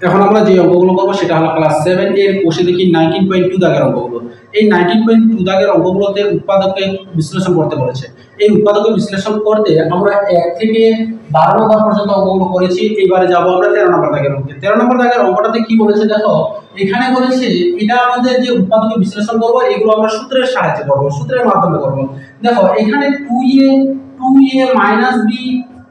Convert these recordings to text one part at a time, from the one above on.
এখন আমরা যে অঙ্কগুলো করবো সেটা হলো ক্লাস 7 এর কোষে দেখি 19.2 দাগের অঙ্কগুলো। এই 19.2 দাগের অঙ্কগুলোতে উৎপাদকে বিশ্লেষণ করতে বলেছে। এই উৎপাদকে বিশ্লেষণ করতে আমরা 1 থেকে 12 নম্বর পর্যন্ত অঙ্কগুলো করেছি। এইবারে যাব আমরা 13 নম্বর দাগের অঙ্কে। 13 নম্বর দাগের অঙ্কটাতে কি বলেছে দেখো, এখানে বলেছে এটা আমাদের যে উৎপাদকে বিশ্লেষণ করব এগুলো আমরা সূত্রের সাহায্যে করব, সূত্রের মাধ্যমে করব। দেখো এখানে 2a minus b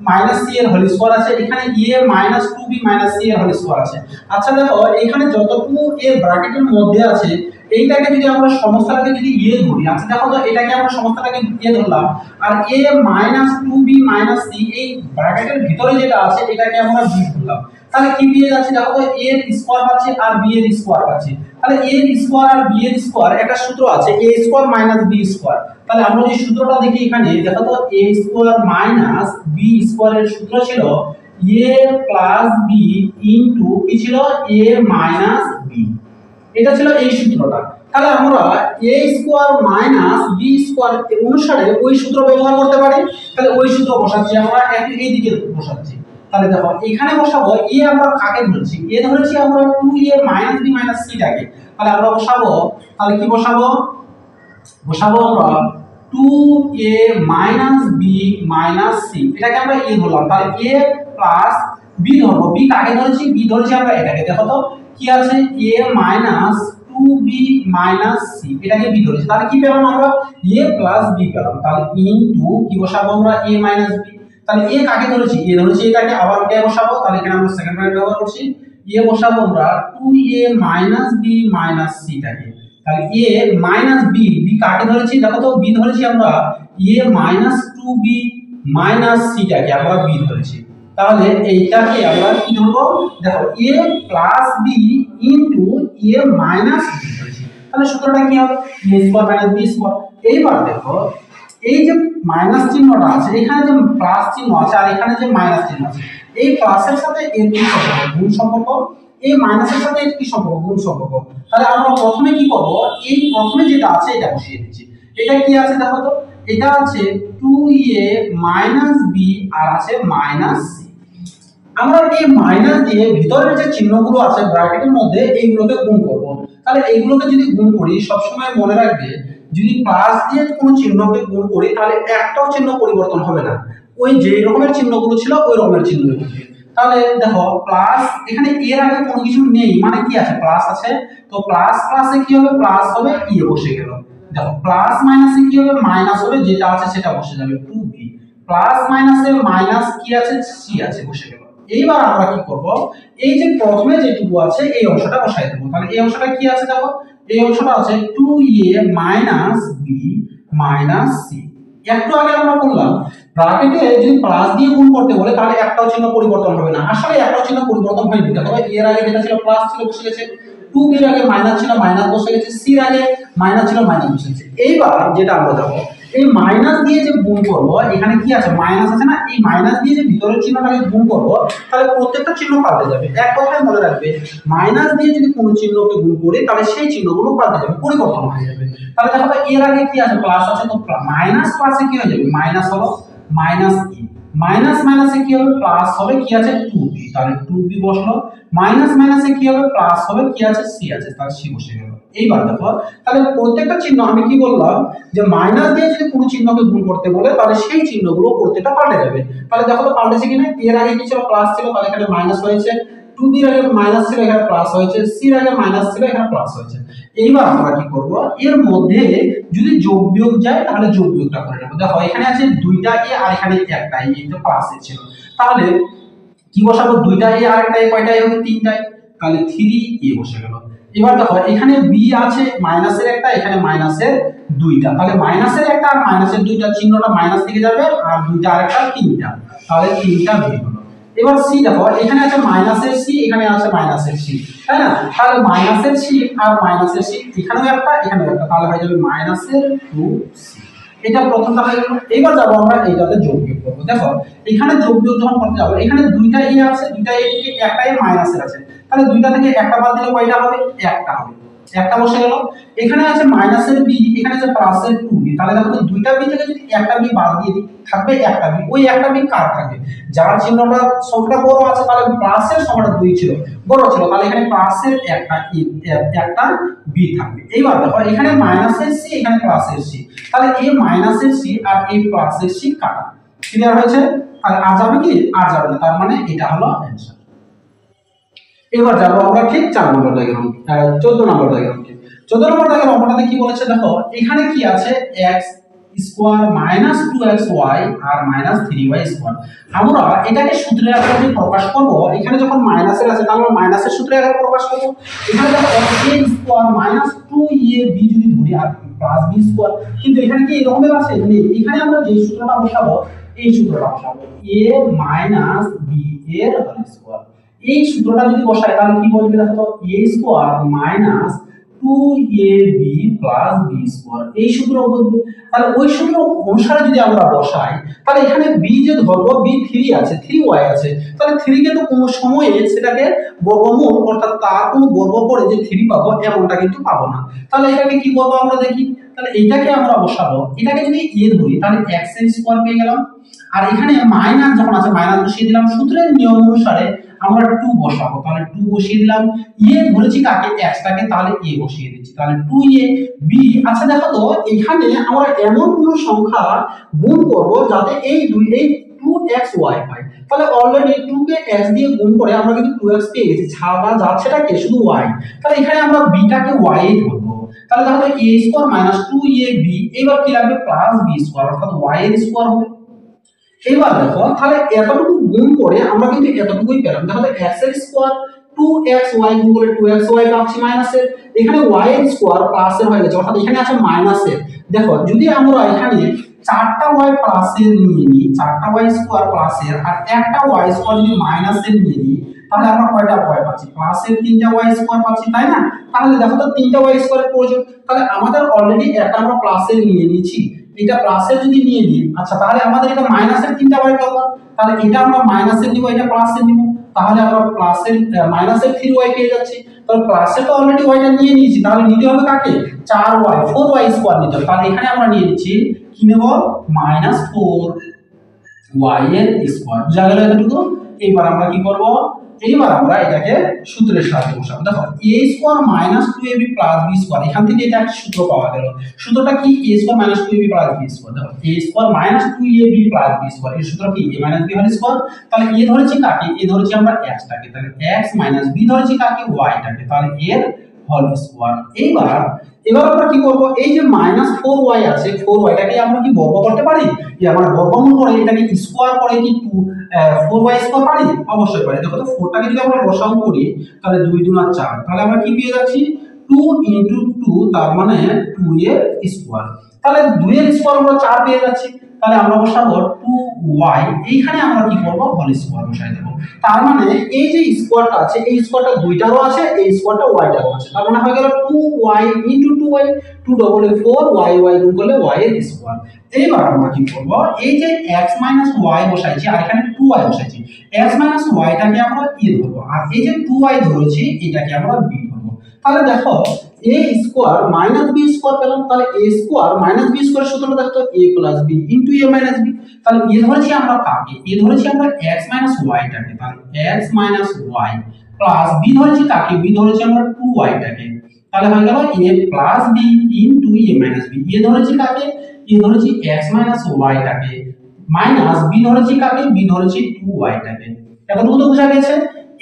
minus c এর হোল স্কয়ার আছে, এখানে a minus 2b minus c এর হোল স্কয়ার আছে। আচ্ছা দেখো এখানে যতটুকু এ ব্র্যাকেটের মধ্যে আছে এইটাকে যদি আমরা সমস্যাটাকে যদি a ধরি, আচ্ছা দেখো তো এটাকে আমরা সমস্যাটাকে a ধরলাম, আর a minus 2b minus c এই ব্র্যাকেটের ভিতরে যেটা আছে এটাকে আমরা b ধরলাম। তাহলে কি পেয়ে যাচ্ছে দেখো তো, a এর স্কয়ার পাচ্ছি আর b এর স্কয়ার পাচ্ছি। তাহলে a এর স্কয়ার আর b এর স্কয়ার একটা সূত্র আছে a square minus b square. তাহলে আমরা যে সূত্রটা দেখি এখানে দেখো তো, a square minus b square এর সূত্র ছিল a প্লাস b ইনটু কি ছিল a মাইনাস b, এটা ছিল এই সূত্রটা। তাহলে আমরা a square minus b square অনুসারে ওই সূত্র ব্যবহার করতে পারি। তাহলে ওই সূত্র বসাচ্ছি আমরা, এই দিকে বসাচ্ছি। তাহলে দেখো এখানে বসাবো a আমরা কাকে ধরেছি, a ধরেছি আমরা 2a minus b minus c টাকে। তাহলে আমরা বসাবো, তাহলে কি বসাবো, বসাবো আমরা 2a minus b minus c, এটাকে আমরা a ধরলাম। তাহলে a প্লাস b ধরবো, b কাকে ধরেছি, b ধরেছি আমরা এটাকে। দেখো তো কি আছে a minus 2b minus c, এটাকে b ধরেছি। তাহলে কি পেলাম আমরা a প্লাস b পেলাম। তাহলে ইনটু কি বসাবো আমরা a মাইনাস b। তাহলে a কাকে ধরেছি, a ধরেছি এটাকে, আবার এটাকে বসাবো। তাহলে এখানে আমরা সেকেন্ড ব্র্যাকেট ব্যবহার করছি, a বসাবো আমরা 2a minus b minus c টাকে। তাহলে a মাইনাস b, b কাকে ধরেছি দেখো তো, b ধরেছি আমরা a minus 2b minus c টাকে আমরা b ধরেছি। তাহলে এইটাকে আমরা কি ধরবো দেখো a plus b into a minus b ধরেছি। তাহলে সূত্রটা কি হবে a square minus b square. এইবার দেখো এই যে মাইনাস চিহ্নটা আছে, এখানে যে প্লাস চিহ্ন আছে আর এখানে যে মাইনাস চিহ্ন আছে, এই প্লাসের সাথে এর কি সম্পর্ক, গুণ সম্পর্ক। এই মাইনাসের সাথে এর কি সম্পর্ক, গুণ সম্পর্ক। তাহলে আমরা প্রথমে কি করব, এই প্রথমে যেটা আছে এটা বসিয়ে দিচ্ছি। এটা কি আছে দেখো তো, এটা আছে 2a মাইনাস b আর আছে মাইনাস c। আমরা এই মাইনাস দিয়ে ভিতরের যে চিহ্নগুলো আছে ব্র্যাকেটের মধ্যে এইগুলোকে গুণ করব। তাহলে এইগুলোকে যদি গুণ করি, সবসময় মনে রাখবে যদি প্লাস দিয়ে কোনো চিহ্নকে গুণ করি তাহলে একটাও চিহ্ন পরিবর্তন হবে না, ওই যে রকমের চিহ্নগুলো ছিল ওই রকমের চিহ্ন হবে। তাহলে দেখো প্লাস এখানে এর আগে কোনো কিছু নেই, মানে কি আছে প্লাস আছে, তো প্লাস প্লাসে কি হবে, প্লাস হবে ই বসে গেল। দেখো প্লাস মাইনাসে কি হবে, মাইনাস হবে, যেটা আছে সেটা বসে যাবে 2b। প্লাস মাইনাসে মাইনাস কি আছে, c আছে, বসে গেল। এইবার আমরা কি করব, এই যে প্রথমে যেটুকু আছে এই অংশটা বসাই দেব। তাহলে এই অংশটা কি আছে দেখো, এই অংশটা আছে 2a minus b minus c। একটু আগে আমরা বললাম ব্র্যাকেটে যদি প্লাস দিয়ে গুণ করতে বলে তাহলে একটাও চিহ্ন পরিবর্তন হবে না। আসলে একটাও চিহ্ন পরিবর্তন হয়নি। দেখো এর আগে যেটা ছিল প্লাস ছিল বসে গেছে, 2b এর আগে মাইনাস ছিল মাইনাস বসে গেছে, c এর আগে মাইনাস ছিল মাইনাস বসে গেছে। এইবার যেটা আমরা দেখো এই মাইনাস দিয়ে যে গুণ করব, এখানে কি আছে মাইনাস আছে না, এই মাইনাস দিয়ে যে ভিতরের চিহ্নটাকে গুণ করব তাহলে প্রত্যেকটা চিহ্ন পাল্টে যাবে। এক কথায় মনে রাখবে মাইনাস দিয়ে যদি কোনো চিহ্নকে গুণ করি তাহলে সেই চিহ্নগুলো পাল্টে যাবে, পরিবর্তন হয়ে যাবে। তাহলে দেখো এর আগে কি আছে প্লাস আছে, তো মাইনাস প্লাসে কি হয়ে যাবে, মাইনাস হলো মাইনাস e, মাইনাস মাইনাসে কি হবে প্লাস হবে কি আছে 2b। তাহলে 2b বসলো, মাইনাস মাইনাসে কি হবে প্লাস হবে কি আছে c আছে, তাহলে c বসে গেল। এইবার দেখো তাহলে প্রত্যেকটা চিহ্ন আমি কি বললাম যে মাইনাস দিয়ে যদি কোনো চিহ্নকে গুণ করতে বলে তাহলে সেই চিহ্নগুলো প্রত্যেকটা পাল্টে যাবে। তাহলে দেখো তো পাল্টেছে কিনা, এর আগে কি ছিল প্লাস ছিল তাহলে এখানে মাইনাস হয়েছে, 2b এর আগে মাইনাস ছিল এখানে প্লাস হয়েছে, c এর আগে মাইনাস ছিল এখানে প্লাস হয়েছে। এইবার আমরা কি করব, এর মধ্যে যদি যোগ বিয়োগ যায় তাহলে যোগ বিয়োগটা করে নেব। দেখো এখানে আছে দুইটা a আর এখানে একটা a, এটা প্লাসের ছিল। তাহলে কি বসাবো, দুইটা a আর একটা a কয়টাই হবে, তিনটাই। তাহলে 3a বসে গেল। এবার দেখো এখানে b আছে মাইনাসের একটা, এখানে মাইনাসের দুইটা। তাহলে মাইনাসের একটা আর মাইনাসের দুইটা, চিহ্নটা মাইনাস থেকে যাবে, আর দুইটা আর একটা তিনটা, তাহলে তিনটা b হলো। এবার c দেখো এখানে আছে মাইনাসের c, এখানে আছে মাইনাসের c, তাই না? তাহলে মাইনাসের c আর মাইনাসের c, এখানেও একটা এখানেও একটা, তাহলে হয়ে যাবে মাইনাসের 2c। এটা প্রথমটা হয়ে গেল। এবার যাব আমরা এইটাতে যোগ বিয়োগ করব। দেখো এখানে যোগ বিয়োগ যখন করতে যাব, এখানে দুইটা a আছে, দুইটা a থেকে একটা a মাইনাসের আছে, তাহলে দুইটা থেকে একটা বাদ দিলে কয়টা হবে, একটা হবে। একটা বসে গেল। এখানে আছে মাইনাসের বি, এখানে আছে প্লাসের 2b, তাহলে দেখো তো দুইটা বি থেকে যদি একটা বি বাদ দিয়ে দিই থাকবে একটা বি। ওই একটা বি কার থাকবে? যার চিহ্নটা সংখ্যাটা বড় আছে, তাহলে প্লাসের সংখ্যাটা 2 ছিল, বড় ছিল, তাহলে এখানে প্লাসের একটা বি থাকবে। এইবার দেখো এখানে মাইনাসের সি, এখানে প্লাসের সি, তাহলে এই মাইনাসের সি আর এই প্লাসের সি কাটা। ক্লিয়ার হয়েছে? তাহলে আর যাবে কি? আর যাবে না, তার মানে এটা হলো অ্যানসার। এবার যাবো আমরা ঠিক 4 নম্বর ডায়াগ্রাম, 14 নম্বর ডায়াগ্রামে। 14 নম্বর ডায়াগ্রাম অঙ্কটাতে কি বলেছে দেখো, এখানে কি আছে x স্কয়ার মাইনাস 2xy আর মাইনাস 3y স্কয়ার। আমরা এটাকে সূত্রের আকারে প্রকাশ করব। এখানে যখন মাইনাসের আছে তাহলে মাইনাসের সূত্রের আকারে প্রকাশ করব। এখানে দেখো a স্কয়ার মাইনাস 2ab যদি ধরি আর প্লাস b স্কয়ার, কিন্তু এখানে কি এরকমের আছে নেই। এখানে আমরা যে সূত্রটা বসাবো এই সূত্রটা বসাবো a মাইনাস b এর হোল স্কয়ার। এই সূত্রটা যদি বসাই তাহলে কি বলবে দেখো তো, a square minus 2ab plus b square, এই সূত্র বলবে। তাহলে ওই সূত্র অনুসারে যদি আমরা বসাই তাহলে এখানে b যে ধরব b 3 আছে, 3y আছে, তাহলে 3 কে তো কোনো সময়ে সেটাকে বর্গমূল অর্থাৎ তার কোনো বর্গ করে যে 3 পাবো এমনটা কিন্তু পাবো না। তাহলে এটাকে কি করব আমরা দেখি। তাহলে এইটাকে আমরা বসাবো, এটাকে যদি a ধরি তাহলে x এর স্কয়ার পেয়ে গেলাম। আর এখানে মাইনাস যখন আছে মাইনাস বসিয়ে দিলাম, সূত্রের নিয়ম অনুসারে আমরা 2 বসাবো, তাহলে 2 বসিয়ে দিলাম। a ধরেছি কাকে? x টাকে, তাহলে a বসিয়ে দিচ্ছি, তাহলে 2ab। আচ্ছা দেখো তো এখানে আমরা এমন কোন সংখ্যা গুণ করব যাতে এই 2xy পাই। তাহলে অলরেডি 2 কে x দিয়ে গুণ করে আমরা কিন্তু 2x পেয়ে গেছি, ছাড়া যাচ্ছেটা কি? শুধু y। তাহলে এখানে আমরা b টাকে y এ ধরব। তাহলে দেখো তো a স্কয়ার মাইনাস 2ab, এবার কি লাগবে? প্লাস b স্কয়ার, অর্থাৎ y এর স্কয়ার হবে। এবার দেখো তাহলে এতটুকু গুণ করে আমরা কিন্তু এতটুকুই পেলাম। দেখো x এর স্কয়ার 2xy গুণ করে 2xy পাচ্ছি মাইনাসের, এখানে y এর স্কয়ার প্লাসের হয়ে গেছে, অর্থাৎ এখানে আছে মাইনাসের। দেখো যদি আমরা এখানে 4টা y প্লাসের নিয়ে নিই, 4টা y স্কয়ার প্লাসের আর একটা y স্কয়ার যদি মাইনাসের নিয়ে নিই, তাহলে আমরা কয়টা y পাচ্ছি? প্লাসের 3টা y স্কয়ার পাচ্ছি, তাই না? তাহলে দেখো তো 3টা y স্কয়ারের প্রয়োজন, তাহলে আমাদের অলরেডি একটা আমরা প্লাসের নিয়ে নিয়েছি, এটা প্লাসের যদি নিয়ে নিই, আচ্ছা তাহলে আমাদের এটা মাইনাসের 3টা y দরকার, তাহলে এটা আমরা মাইনাসের নিব, এটা প্লাসের নিব, তাহলে আমরা প্লাসের মাইনাসের 3y পেয়ে যাচ্ছি। তাহলে প্লাসে তো অলরেডি yটা নিয়ে নিয়েছি, তাহলে নিতে হবে কাকে? 4y 4y স্কয়ার নিতে হবে। তাহলে এখানে আমরা নিয়ে নিচ্ছি কি নেব? মাইনাস 4y এর স্কয়ার। বুঝা গেল এতটুকু? এবার আমরা কি করব? এইবার আমরা এটাকে সূত্রের সাহায্যে বসাবো। দেখো a square minus 2ab plus b square, এখান থেকে এটা একটা সূত্র পাওয়া গেল। সূত্রটা কি? a square minus 2ab plus b square. দেখো a square minus 2ab plus b square, এর সূত্র কি? a minus b whole square. তাহলে a ধরেছি কাকে? a ধরেছি আমরা x টাকে, তাহলে x মাইনাস b ধরেছি কাকে? y টাকে, তাহলে এর হোল স্কয়ার। এবার আমরা কি করব? এই যে মাইনাস 4y আছে, 4y টাকে আমরা কি বর্গ করতে পারি? যে আমরা বর্গমূল করে এটাকে স্কয়ার করে কি 4y স্কয়ার পারি? অবশ্যই পারি। দেখো তো 4 টাকে যদি আমরা লসাগু করি তাহলে 2 2 4, তাহলে আমরা কি পেয়ে যাচ্ছি? 2 * 2, তার মানে 2 এর স্কয়ার। তাহলে 2 এর স্কয়ার আমরা 4 পেয়ে যাচ্ছি, তাহলে আমরা বসাবো 2y, এইখানে আমরা কি করব? হোল স্কয়ার বসাই দেব। তার মানে এই যে স্কয়ারটা আছে, এই স্কয়ারটা দুইটারও আছে, এই স্কয়ারটা y-টারও আছে, তার মানে হয়ে গেল 2y * 2y, 2 ডবল 4, y গুণ করলে y এর স্কয়ার। এইবার আমরা কি করব? এই যে x - y বসাইছি আর এখানে 2y বসাইছি, x - y টাকে আমরা a ধরব, আর এই যে 2y ধরেছি এটাকে আমরা b ধরব। তাহলে দেখো a square minus b square পেলাম। তাহলে a square minus b square সূত্রটা দেখো, a plus b into a minus b। তাহলে a ধরেছি আমরা কাকে? a ধরেছি আমরা x মাইনাস y টাকে, তাহলে x minus y plus b ধরেছি কাকে? b ধরেছি আমরা 2y টাকে, তাহলে হয়ে গেল a plus b into a minus b। a ধরেছি কাকে? a ধরেছি x মাইনাস y টাকে, মাইনাস b ধরেছি কাকে? b ধরেছি 2y টাকে। এতটুকু তো বোঝা গেছে।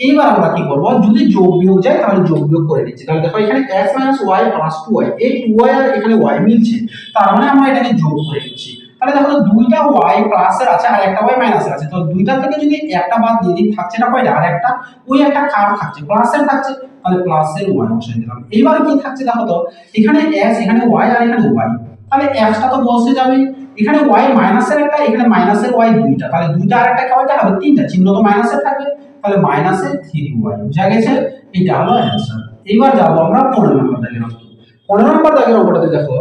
এইবার আমরা কি করব? যদি যোগ বিয়োগ যায় তাহলে যোগ বিয়োগ করে নিচ্ছি। তাহলে দেখো এখানে x - y প্লাস 2y, এই 2y আর এখানে y মিলছে, তার মানে আমরা এটাকে যোগ করে নিচ্ছি। তাহলে দেখো দুইটা y প্লাসের আছে আর একটা y মাইনাসের আছে, তো দুইটা থেকে যদি একটা বাদ দিয়ে দিই থাকছে না কয়টা? আর একটা, ওই একটা কার থাকছে? প্লাসের থাকছে, তাহলে প্লাসের y বসিয়ে দিলাম। এইবার কি থাকছে দেখো তো, এখানে x, এখানে y আর এখানে y, তাহলে x টা তো বসে যাবে। এখানে y মাইনাসের একটা, এখানে মাইনাসের y দুইটা, তাহলে দুইটা আর একটা কয়টা হবে? তিনটা, চিহ্ন তো মাইনাসের থাকবে, তাহলে মাইনাসের 3y। বুঝা গেছে? এটা হলো অ্যানসার। এবার যাব আমরা 15 নম্বর দাগের অঙ্ক। 15 নম্বর দাগের অঙ্কটাতে দেখো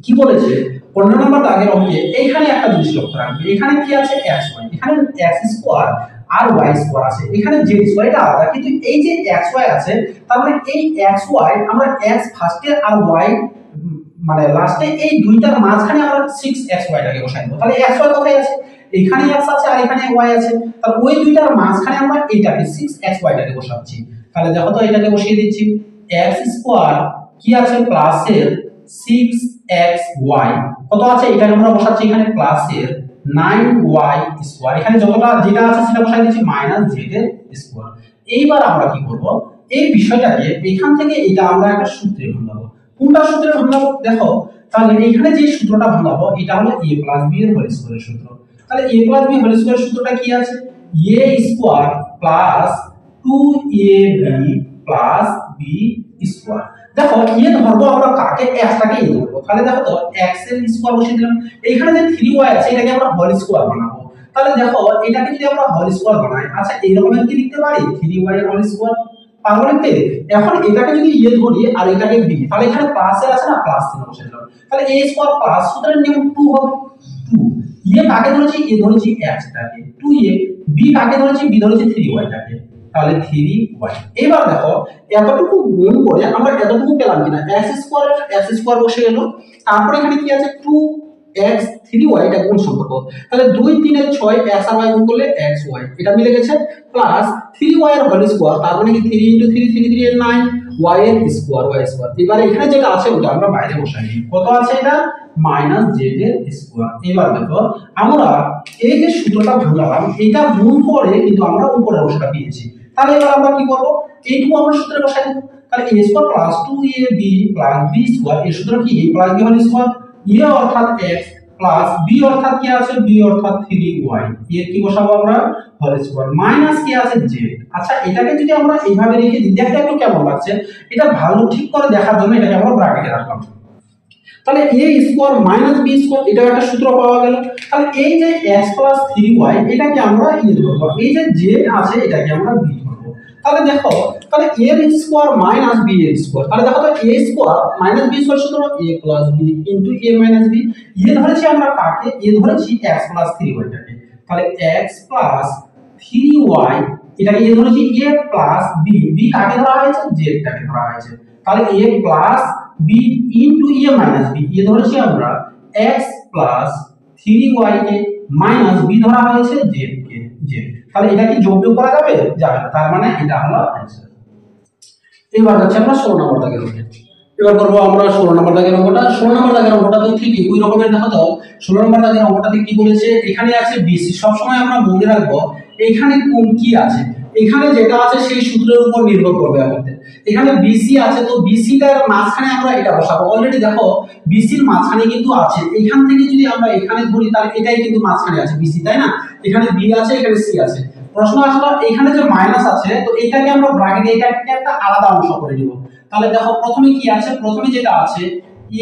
কি বলেছে। 15 নম্বর দাগের অঙ্কে এইখানে একটা জিনিস লক্ষ্য রাখবে, এখানে কি আছে? xy, এখানে x স্কয়ার আর ওয়াই স্কোয়ার আছে, এখানে জেড স্কোয়ার এটা আলাদা, কিন্তু এই যে এক্স ওয়াই আছে তার মানে এই এক্স ওয়াই আমরা এক্স ফার্স্টে আর ওয়াই মানে লাস্টে এই দুইটার মাঝখানে আমরা 6xy টাকে বসাই দেব। তাহলে xy কোথায় আছে? এখানে x আছে আর এখানে y আছে, তাহলে ওই দুইটার মাঝখানে আমরা এইটাকে 6xy টাকে বসাচ্ছি। তাহলে দেখো তো এটাকে বসিয়ে দিচ্ছি, x স্কয়ার কি আছে প্লাসের 6xy কত আছে এটাকে আমরা বসাচ্ছি এখানে প্লাসের 9y স্কয়ার, এখানে যতটা যেটা আছে সেটা বসাই দিচ্ছি মাইনাস z এর স্কয়ার। এইবার আমরা কি করব, এই বিষয়টাকে এখান থেকে এটা আমরা একটা সূত্রে ভাঙাবো। কোনটা সূত্রে ভাঙাবো দেখো, তাহলে এখানে যে সূত্রটা ভাঙাবো এটা হলো a প্লাস b এর হোল স্কয়ারের সূত্র। তাহলে a প্লাস b হোল স্কয়ারের সূত্রটা কি আছে, a square plus 2ab plus b square. দেখো a ধরবো আমরা কাকে, x টাকে a ধরবো, তাহলে দেখো তো x এর স্কয়ার বসিয়ে দিলাম, এইখানে যে 3y আছে এটাকে আমরা হোল স্কয়ার বানাবো। তাহলে দেখো এটাকে যদি আমরা হোল স্কয়ার বানাই, আচ্ছা এইরকম কি লিখতে পারি 3y এর হোল স্কয়ার পারবো লিখতে। এখন এটাকে যদি a ধরি আর এটাকে b, তাহলে এখানে প্লাস এর আছে না, প্লাস চিহ্ন বসিয়ে দিলাম, তাহলে a স্কয়ার প্লাস সূত্রের নিয়ম 2 হবে। 2 a কাকে ধরেছি, a ধরেছি x টাকে 2a, b কাকে ধরেছি, b ধরেছি 3y টাকে, তাহলে 3y। এবার দেখো এতটুকু গুণ করে আমরা এতটুকু পেলাম কিনা, x স্কয়ার বসে গেল, তারপর এখানে কি আছে 2x 3y এটা গুণ সম্পর্ক, তাহলে 2 3 এর 6 x আর y গুণ করলে xy এটা মিলে গেছে, প্লাস 3y এর হোল স্কয়ার তার মানে কি 3 * 3 3 3 এর 9 y এর স্কয়ার y স্কয়ার। এবারে এখানে যেটা আছে ওটা আমরা বাইরে বসাই দিই, কত আছে এটা মাইনাস z এর স্কয়ার। এবার দেখো আমরা এই যে সূত্রটা ভাঙলাম এটা গুণ করে কিন্তু আমরা উপরের অংশটা পেয়েছি, তাহলে এবার আমরা কি করব, এইটুকু আমরা সূত্রে বসাই দেব। তাহলে a square plus 2ab plus b square, এর সূত্র কি a plus b whole square, a অর্থাৎ x প্লাস b অর্থাৎ কি আছে b অর্থাৎ 3y, এর কি বসাবো আমরা হোল স্কয়ার, মাইনাস কি আছে z। আচ্ছা এটাকে যদি আমরা এইভাবে রেখে দিই দেখতে একটু কেমন লাগছে, এটা ভালো ঠিক করে দেখার জন্য এটাকে আমরা ব্র্যাকেটে রাখলাম। তাহলে a square minus b square এটা একটা সূত্র পাওয়া গেল। তাহলে এই যে x প্লাস 3y এটাকে আমরা ধরব, এই যে z আছে এটাকে আমরা b ধরব। তাহলে দেখো তাহলে a এর স্কয়ার মাইনাস b এর স্কয়ার, তাহলে দেখো তো a square minus b square সূত্র a plus b into a minus b, ধরেছি আমরা কাকে, ধরেছি x প্লাস 3y টাকে, তাহলে x প্লাস 3y এটাকে ধরেছি a প্লাস b, b কাকে ধরা হয়েছে z টাকে ধরা হয়েছে, তাহলে a plus b into a minus b, ধরেছি আমরা x প্লাস 3y কে মাইনাস b ধরা হয়েছে z কে z, তাহলে এটা কি যোগ করা যাবে, যাবে না, তার মানে এটা হলো आंसर। এবার হচ্ছে আমরা 16 নম্বর দাগের অঙ্ক, এবার করব আমরা 16 নম্বর দাগের অঙ্কটা। 16 নম্বর দাগের অঙ্কটা তো ঠিক ওই রকমের দেখো তো, 16 নম্বর দাগের অঙ্কটাতে কি বলেছে, এখানে আছে bc, সব সময় আমরা মনে রাখবো এখানে কোন কি আছে, এখানে যেটা আছে সেই সূত্রের উপর নির্ভর করবে আমাদের। এখানে BC আছে তো BC টার মাঝখানে আমরা এটা বসাবো, অলরেডি দেখো BC এর মাঝখানে কিন্তু আছে, এখান থেকে যদি আমরা এখানে ধরি তাহলে এটাই কিন্তু মাঝখানে আছে BC, তাই না, এখানে B আছে এখানে C আছে। প্রশ্ন আসলো এখানে যে মাইনাস আছে তো এটাকে আমরা ব্র্যাকেটে এটাকে একটা আলাদা অংশ করে নিব। তাহলে দেখো প্রথমে কি আছে, প্রথমে যেটা আছে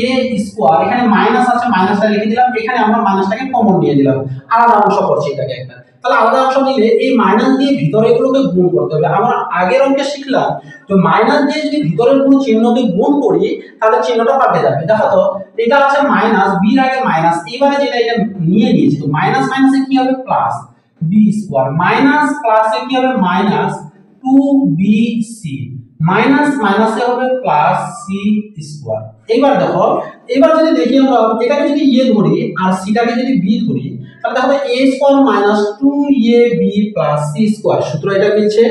a স্কয়ার, এখানে মাইনাস আছে মাইনাসটা লিখে দিলাম, এখানে আমরা মাইনাসটাকে কমন নিয়ে দিলাম, আলাদা অংশ করছি এটাকে একটা। তাহলে আলাদা অংশ নিলে এই মাইনাস দিয়ে ভিতরে এগুলোকে গুণ করতে হবে। আমরা আগের অঙ্কে শিখলাম তো মাইনাস দিয়ে যদি ভিতরের কোনো চিহ্নকে গুণ করি তাহলে চিহ্নটা পাল্টে যাবে। দেখো তো এটা আছে মাইনাস, বি এর আগে মাইনাস, এবারে যেটা এটা নিয়ে নিয়েছি তো মাইনাস মাইনাসে কি হবে প্লাস বি স্কয়ার, মাইনাস প্লাসে কি হবে মাইনাস 2bc, মাইনাস মাইনাসে হবে প্লাস সি স্কয়ার। এবার দেখো এবার যদি দেখি আমরা এটাকে যদি a ধরি আর c টাকে যদি b ধরি তাহলে দেখো a square minus 2ab plus c square, সূত্র এটা মিলছে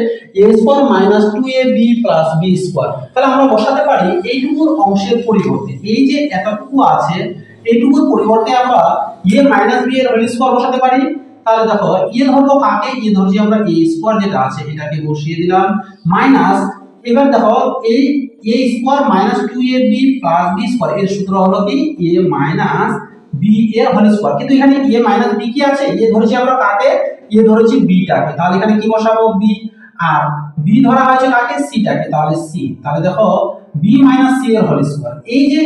a square minus 2ab plus b square. তাহলে আমরা বসাতে পারি এইটুকুর অংশের পরিবর্তে এই যে এতটুকু আছে এইটুকুর পরিবর্তে আমরা a মাইনাস b এর হোল স্কয়ার বসাতে পারি। তাহলে দেখো a ধরবো কাকে, a ধরছি আমরা a স্কয়ার যেটা আছে এটাকে বসিয়ে দিলাম, মাইনাস এবার দেখো এই a square minus 2ab plus b square, এর সূত্র হলো কি a মাইনাস b এর হোল স্কয়ার, কিন্তু এখানে a মাইনাস b কি আছে, a ধরেছি আমরা কাকে, a ধরেছি b টাকে, তাহলে এখানে কি বসাবো b, আর b ধরা হয়েছে কাকে c টাকে, তাহলে c, তাহলে দেখো b মাইনাস c এর হোল স্কয়ার, এই যে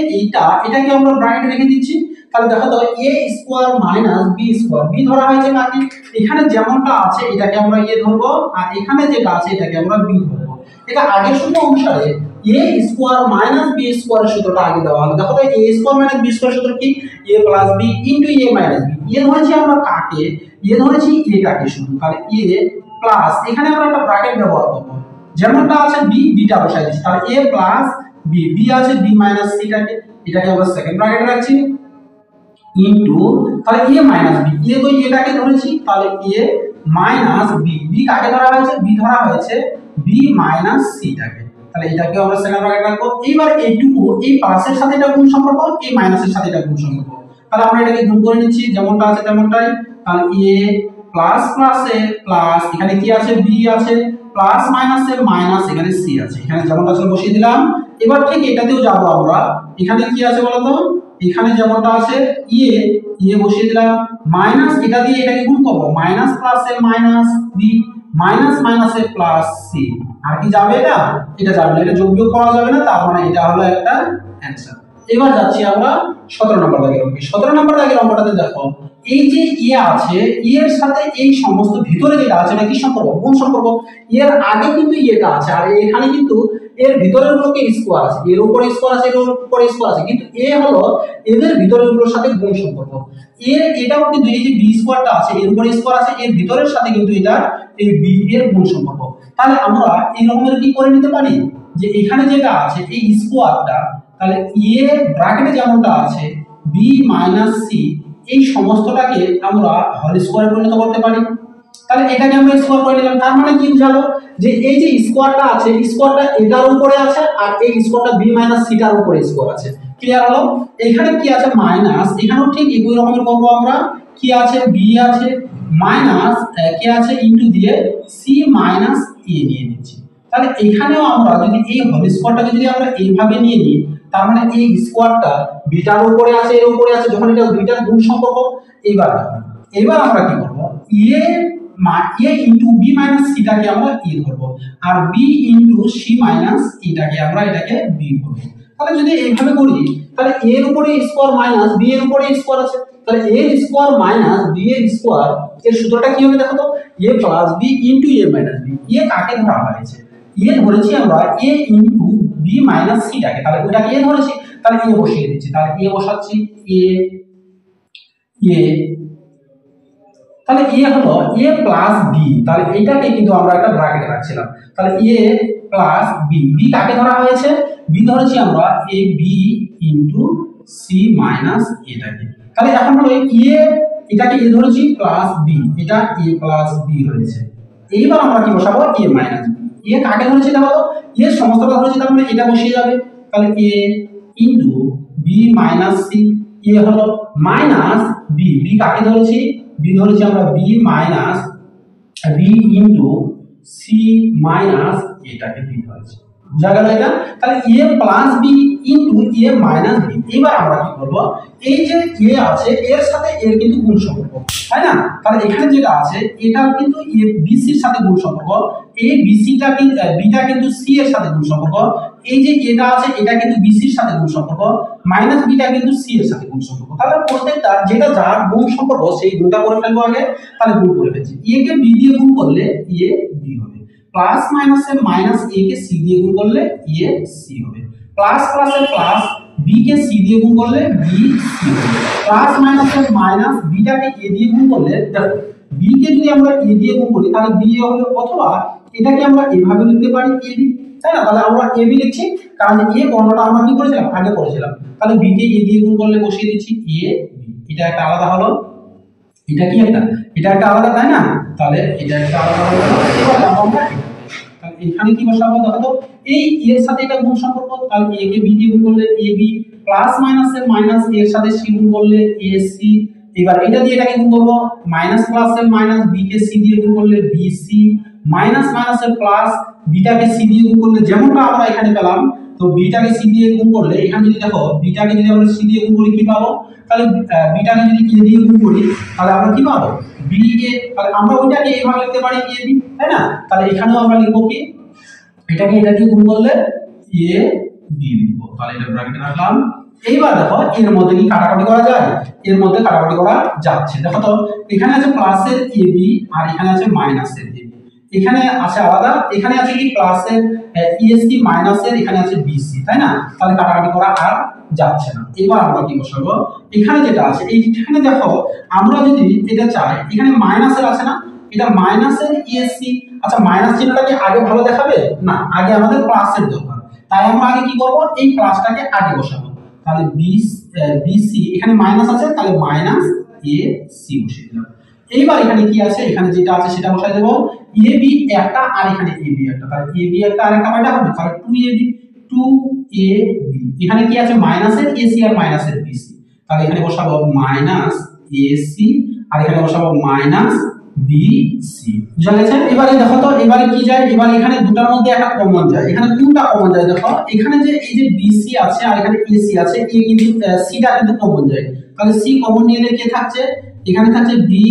এটাকে আমরা ব্র্যাকেটে রেখে দিচ্ছি। তাহলে দেখো তো a square minus b square, b ধরা হয়েছে কাকে, এখানে যেমনটা আছে এটাকে আমরা a ধরবো আর এখানে যেটা আছে এটাকে আমরা b ধরবো। এটা আগের সূত্র অনুসারে a square minus b square সূত্রটা আগে দেওয়া হলো। দেখো তো a square minus b square সূত্র কি a plus b into a minus b, ধরেছি আমরা কাকে, ধরেছি এটাকে শুধু, তাহলে প্লাস এখানে আমরা একটা ব্র্যাকেট ব্যবহার করব, যেমনটা আছে বি, বিটা বসাই দিচ্ছি, তাহলে এ প্লাস বি, বি আছে বি মাইনাস সি, এটাকে আমরা সেকেন্ড ব্র্যাকেটে রাখছি, ইনটু তাহলে এ মাইনাস বি, এ তো এটাকে ধরেছি, তাহলে এ মাইনাস বি, বি কাকে ধরা হয়েছে, বি ধরা হয়েছে বি মাইনাস সি টাকে, তাহলে এটাকে আমরা সেকেন্ড ব্র্যাকেট রাখবো। এইবার এইটুকু এই প্লাসের সাথে এটা গুণ সম্পর্ক, এই মাইনাসের সাথে এটা গুণ সম্পর্ক, তাহলে আমরা এটাকে গুণ করে নিচ্ছি যেমনটা আছে তেমনটাই, তাহলে এ প্লাস প্লাস এ প্লাস এখানে কি আছে বি আছে, প্লাস মাইনাস এ মাইনাস এখানে সি আছে, এখানে যেমনটা ছিল বসিয়ে দিলাম। এবার ঠিক এটাতেও যাব আমরা, এখানে কি আছে বলতো, এখানে যেমনটা আছে এ, এ বসিয়ে দিলাম, মাইনাস এটা দিয়ে এটাকে গুণ করব, মাইনাস প্লাস এ মাইনাস বি, মাইনাস মাইনাস এ প্লাস সি, আর কি যাবে এটা, এটা যাবে না, এটা যোগ বিয়োগ করা যাবে না, তার মানে এটা হলো একটা অ্যানসার। এবার যাচ্ছি আমরা 17 নম্বর দাগের অঙ্কে। 17 নম্বর দাগের অঙ্কটাতে দেখো, এই যে এ আছে, এর সাথে এই সমস্ত ভিতরে যেটা আছে এটা কি সম্পর্ক, কোন সম্পর্ক, এর আগে কিন্তু এটা আছে, আর এখানে কিন্তু এর ভিতরের গুলোকে স্কোয়ার আছে, এর উপরে স্কোয়ার আছে, এর উপরে স্কোয়ার আছে, কিন্তু এ হলো এদের ভিতরের গুলোর সাথে গুণ সম্পর্ক। এর এটাও কিন্তু এই যে বি স্কোয়ারটা আছে, এর উপরে স্কোয়ার আছে, এর ভিতরের সাথে কিন্তু এটা এই বি এর গুণ সম্পর্ক। তাহলে আমরা এই রকমের কি করে নিতে পারি, যে এখানে যেটা আছে এই স্কোয়ারটা, তাহলে এ ব্র্যাকেটে যেমনটা আছে বি মাইনাস সি, এই সমস্তটাকে আমরা হোল স্কোয়ারে পরিণত করতে পারি। তাহলে এটাকে আমরা স্কোয়ার করে নিলাম, তার মানে কি বুঝালো, যে এই যে স্কোয়ারটা আছে, স্কোয়ারটা এটার উপরে আছে, আর এই স্কোয়ারটা বি মাইনাস সিটার উপরে স্কোয়ার আছে। ক্লিয়ার হলো? এখানে কি আছে মাইনাস, এখানেও ঠিক একই রকমের করবো আমরা, কি আছে বি আছে মাইনাস কি আছে ইনটু দিয়ে সি মাইনাস এ নিয়ে নিচ্ছি। তাহলে এখানেও আমরা যদি এই হোল স্কোয়ারটাকে যদি আমরা এইভাবে নিয়ে নিই, তার মানে এই স্কোয়ারটা বিটার উপরে আছে, এর উপরে আছে, যখন এটা দুইটার গুণ সম্পর্ক। এবার আমরা কি করব, এ ইনটু বি মাইনাস সিটাকে আমরা এ ধরবো, আর বি ইনটু সি মাইনাস এটাকে আমরা এটাকে বি ধরবো। তাহলে যদি এইভাবে করি, তাহলে এ এর উপরে স্কোয়ার মাইনাস বি এর উপরে স্কোয়ার আছে, তাহলে এ স্কোয়ার মাইনাস বি এর স্কোয়ার, এর সূত্রটা কি হবে দেখো তো, এ plus b into a minus B. এ কাকে ধরা হয়েছে, এ ধরেছি আমরা এ ইনটু বি মাইনাস সিটাকে, তাহলে ওটাকে এ ধরেছি, তাহলে এ বসিয়ে দিচ্ছি, তাহলে এ বসাচ্ছি এ, তাহলে এ হলো এ প্লাস বি, তাহলে এইটাকে কিন্তু আমরা একটা ব্র্যাকেটে রাখছিলাম, তাহলে এ প্লাস বি, বি কাকে ধরা হয়েছে, বি ধরেছি আমরা A B into c minus এটাকে, তাহলে এখন হলো এ, এটাকে এ ধরেছি প্লাস বি, এটা এ প্লাস বি হয়েছে। এইবার আমরা কি বসাবো, এ মাইনাস বি, এ কাকে ধরেছি দেখো তো, এ সমস্তটা ধরেছি, তার মানে এটা বসিয়ে যাবে, তাহলে a into b minus c, a হলো মাইনাস বি, বি কাকে ধরেছি, বি ধরেছি আমরা b minus b into c minus এটাকে বি ধরেছি, বুঝা গেল এটা। তাহলে এ plus b into a minus b. এবার আমরা কি করব, এই যে এ আছে এর সাথে এর কিন্তু গুণ সম্পর্ক, তাই না, তাহলে এখানে যেটা আছে এটা কিন্তু এ বিসির সাথে গুণ সম্পর্ক, এ বিসিটা কিন্তু বিটা কিন্তু সি এর সাথে গুণ সম্পর্ক, এই যে এটা আছে এটা কিন্তু বিসির সাথে গুণ সম্পর্ক, মাইনাস বিটা কিন্তু সি এর সাথে গুণ সম্পর্ক। তাহলে প্রত্যেকটা যেটা যার গুণ সম্পর্ক সেই গুণটা করে ফেলবো আগে, তাহলে গুণ করে ফেলছি, এ কে বি দিয়ে গুণ করলে এ বি হবে, প্লাস মাইনাস এর মাইনাস এ কে সি দিয়ে গুণ করলে এ সি হবে, প্লাস প্লাস এর প্লাস বি কে সি দিয়ে গুণ করলে বি সি হবে, প্লাস মাইনাস এর মাইনাস বিটাকে এ দিয়ে গুণ করলে, দেখো বি কে যদি আমরা এ দিয়ে গুণ করি তাহলে বি হবে, অথবা এটাকে আমরা এভাবে লিখতে পারি এ বি, তাই না, তাহলে আমরা এ বি লিখছি, কারণ এ বর্ণটা আমরা কি করেছিলাম আগে করেছিলাম, তাহলে বি কে এ দিয়ে গুণ করলে বসিয়ে দিচ্ছি এ বি, এটা একটা আলাদা হলো, এটা কি একটা, এটা একটা আলাদা, তাই না, তাহলে এটা একটা আলাদা হলো। এবার আমরা তাহলে এখানে কি বসাবো দেখো তো, এই এর সাথে এটা গুণ সম্পর্ক, তাহলে এ কে বি দিয়ে গুণ করলে এ বি, প্লাস মাইনাস এর মাইনাস এর সাথে সি গুণ করলে এ সি, এবার এটা দিয়ে এটাকে গুণ করব, মাইনাস প্লাস এর মাইনাস বি কে সি দিয়ে গুণ করলে বি সি, মাইনাস মাইনাস এর প্লাস বিটাকে সি দিয়ে গুণ করলে যেমনটা আমরা এখানে পেলাম, তো বিটাকে সি দিয়ে গুণ করলে এখানে যদি দেখো বিটাকে যদি আমরা সি দিয়ে গুণ করি কি পাবো, তাহলে বিটাকে যদি এ দিয়ে গুণ করি তাহলে আমরা কি পাবো বি এ, তাহলে আমরা ওইটাকে এইভাবে লিখতে পারি এ বি, তাই না, তাহলে এখানেও আমরা লিখবো কি, এটাকে এটা দিয়ে গুণ করলে এ বি লিখবো, তাহলে এটা ব্র্যাকেটে রাখলাম। এইবার দেখো এর মধ্যে কি কাটাকাটি করা যায়, এর মধ্যে কাটাকাটি করা যাচ্ছে, দেখো তো এখানে আছে প্লাসের এ বি আর এখানে আছে মাইনাসের এ বি, এখানে আছে আলাদা, এখানে আছে কি প্লাসের ইএসসি মাইনাসের এখানে আছে বিসি, তাই না, তাহলে কাটাকাটি করা আর যাচ্ছে না। এবার আমরা কি বসাবো, এখানে যেটা আছে এইখানে দেখো আমরা যদি এটা চাই, এখানে মাইনাসের আছে না, এটা মাইনাসের এসি। আচ্ছা মাইনাস চিহ্নটা কি আগে ভালো দেখাবে না, আগে আমাদের প্লাসের দরকার, তাই আমরা আগে কি করব এই প্লাসটাকে আগে বসাবো। তাহলে বিসি এখানে মাইনাস আছে, তাহলে মাইনাস এ সি বসিয়ে দিলাম। এইবার এখানে কি আছে, এখানে যেটা আছে সেটা বসাই দেব। এ বি একটা আর এখানে এ বি একটা, তাহলে এ বি একটা আর একটা কয়টা হবে, তাহলে 2ab 2ab। এখানে কি আছে মাইনাসের এসি আর মাইনাসের বিসি, তাহলে এখানে বসাবো মাইনাস এসি আর এখানে বসাবো মাইনাস বিসি। বুঝা গেছে? এবারে দেখো তো এবারে কি যায়, এবারে এখানে দুটার মধ্যে একটা কমন যায়। এখানে কোনটা কমন যায় দেখো, এখানে যে এই যে বিসি আছে আর এখানে এসি আছে, এই কিন্তু সিটা কিন্তু কমন যায়। তাহলে সি কমন নিলে কে থাকছে, এখানে থাকছে বি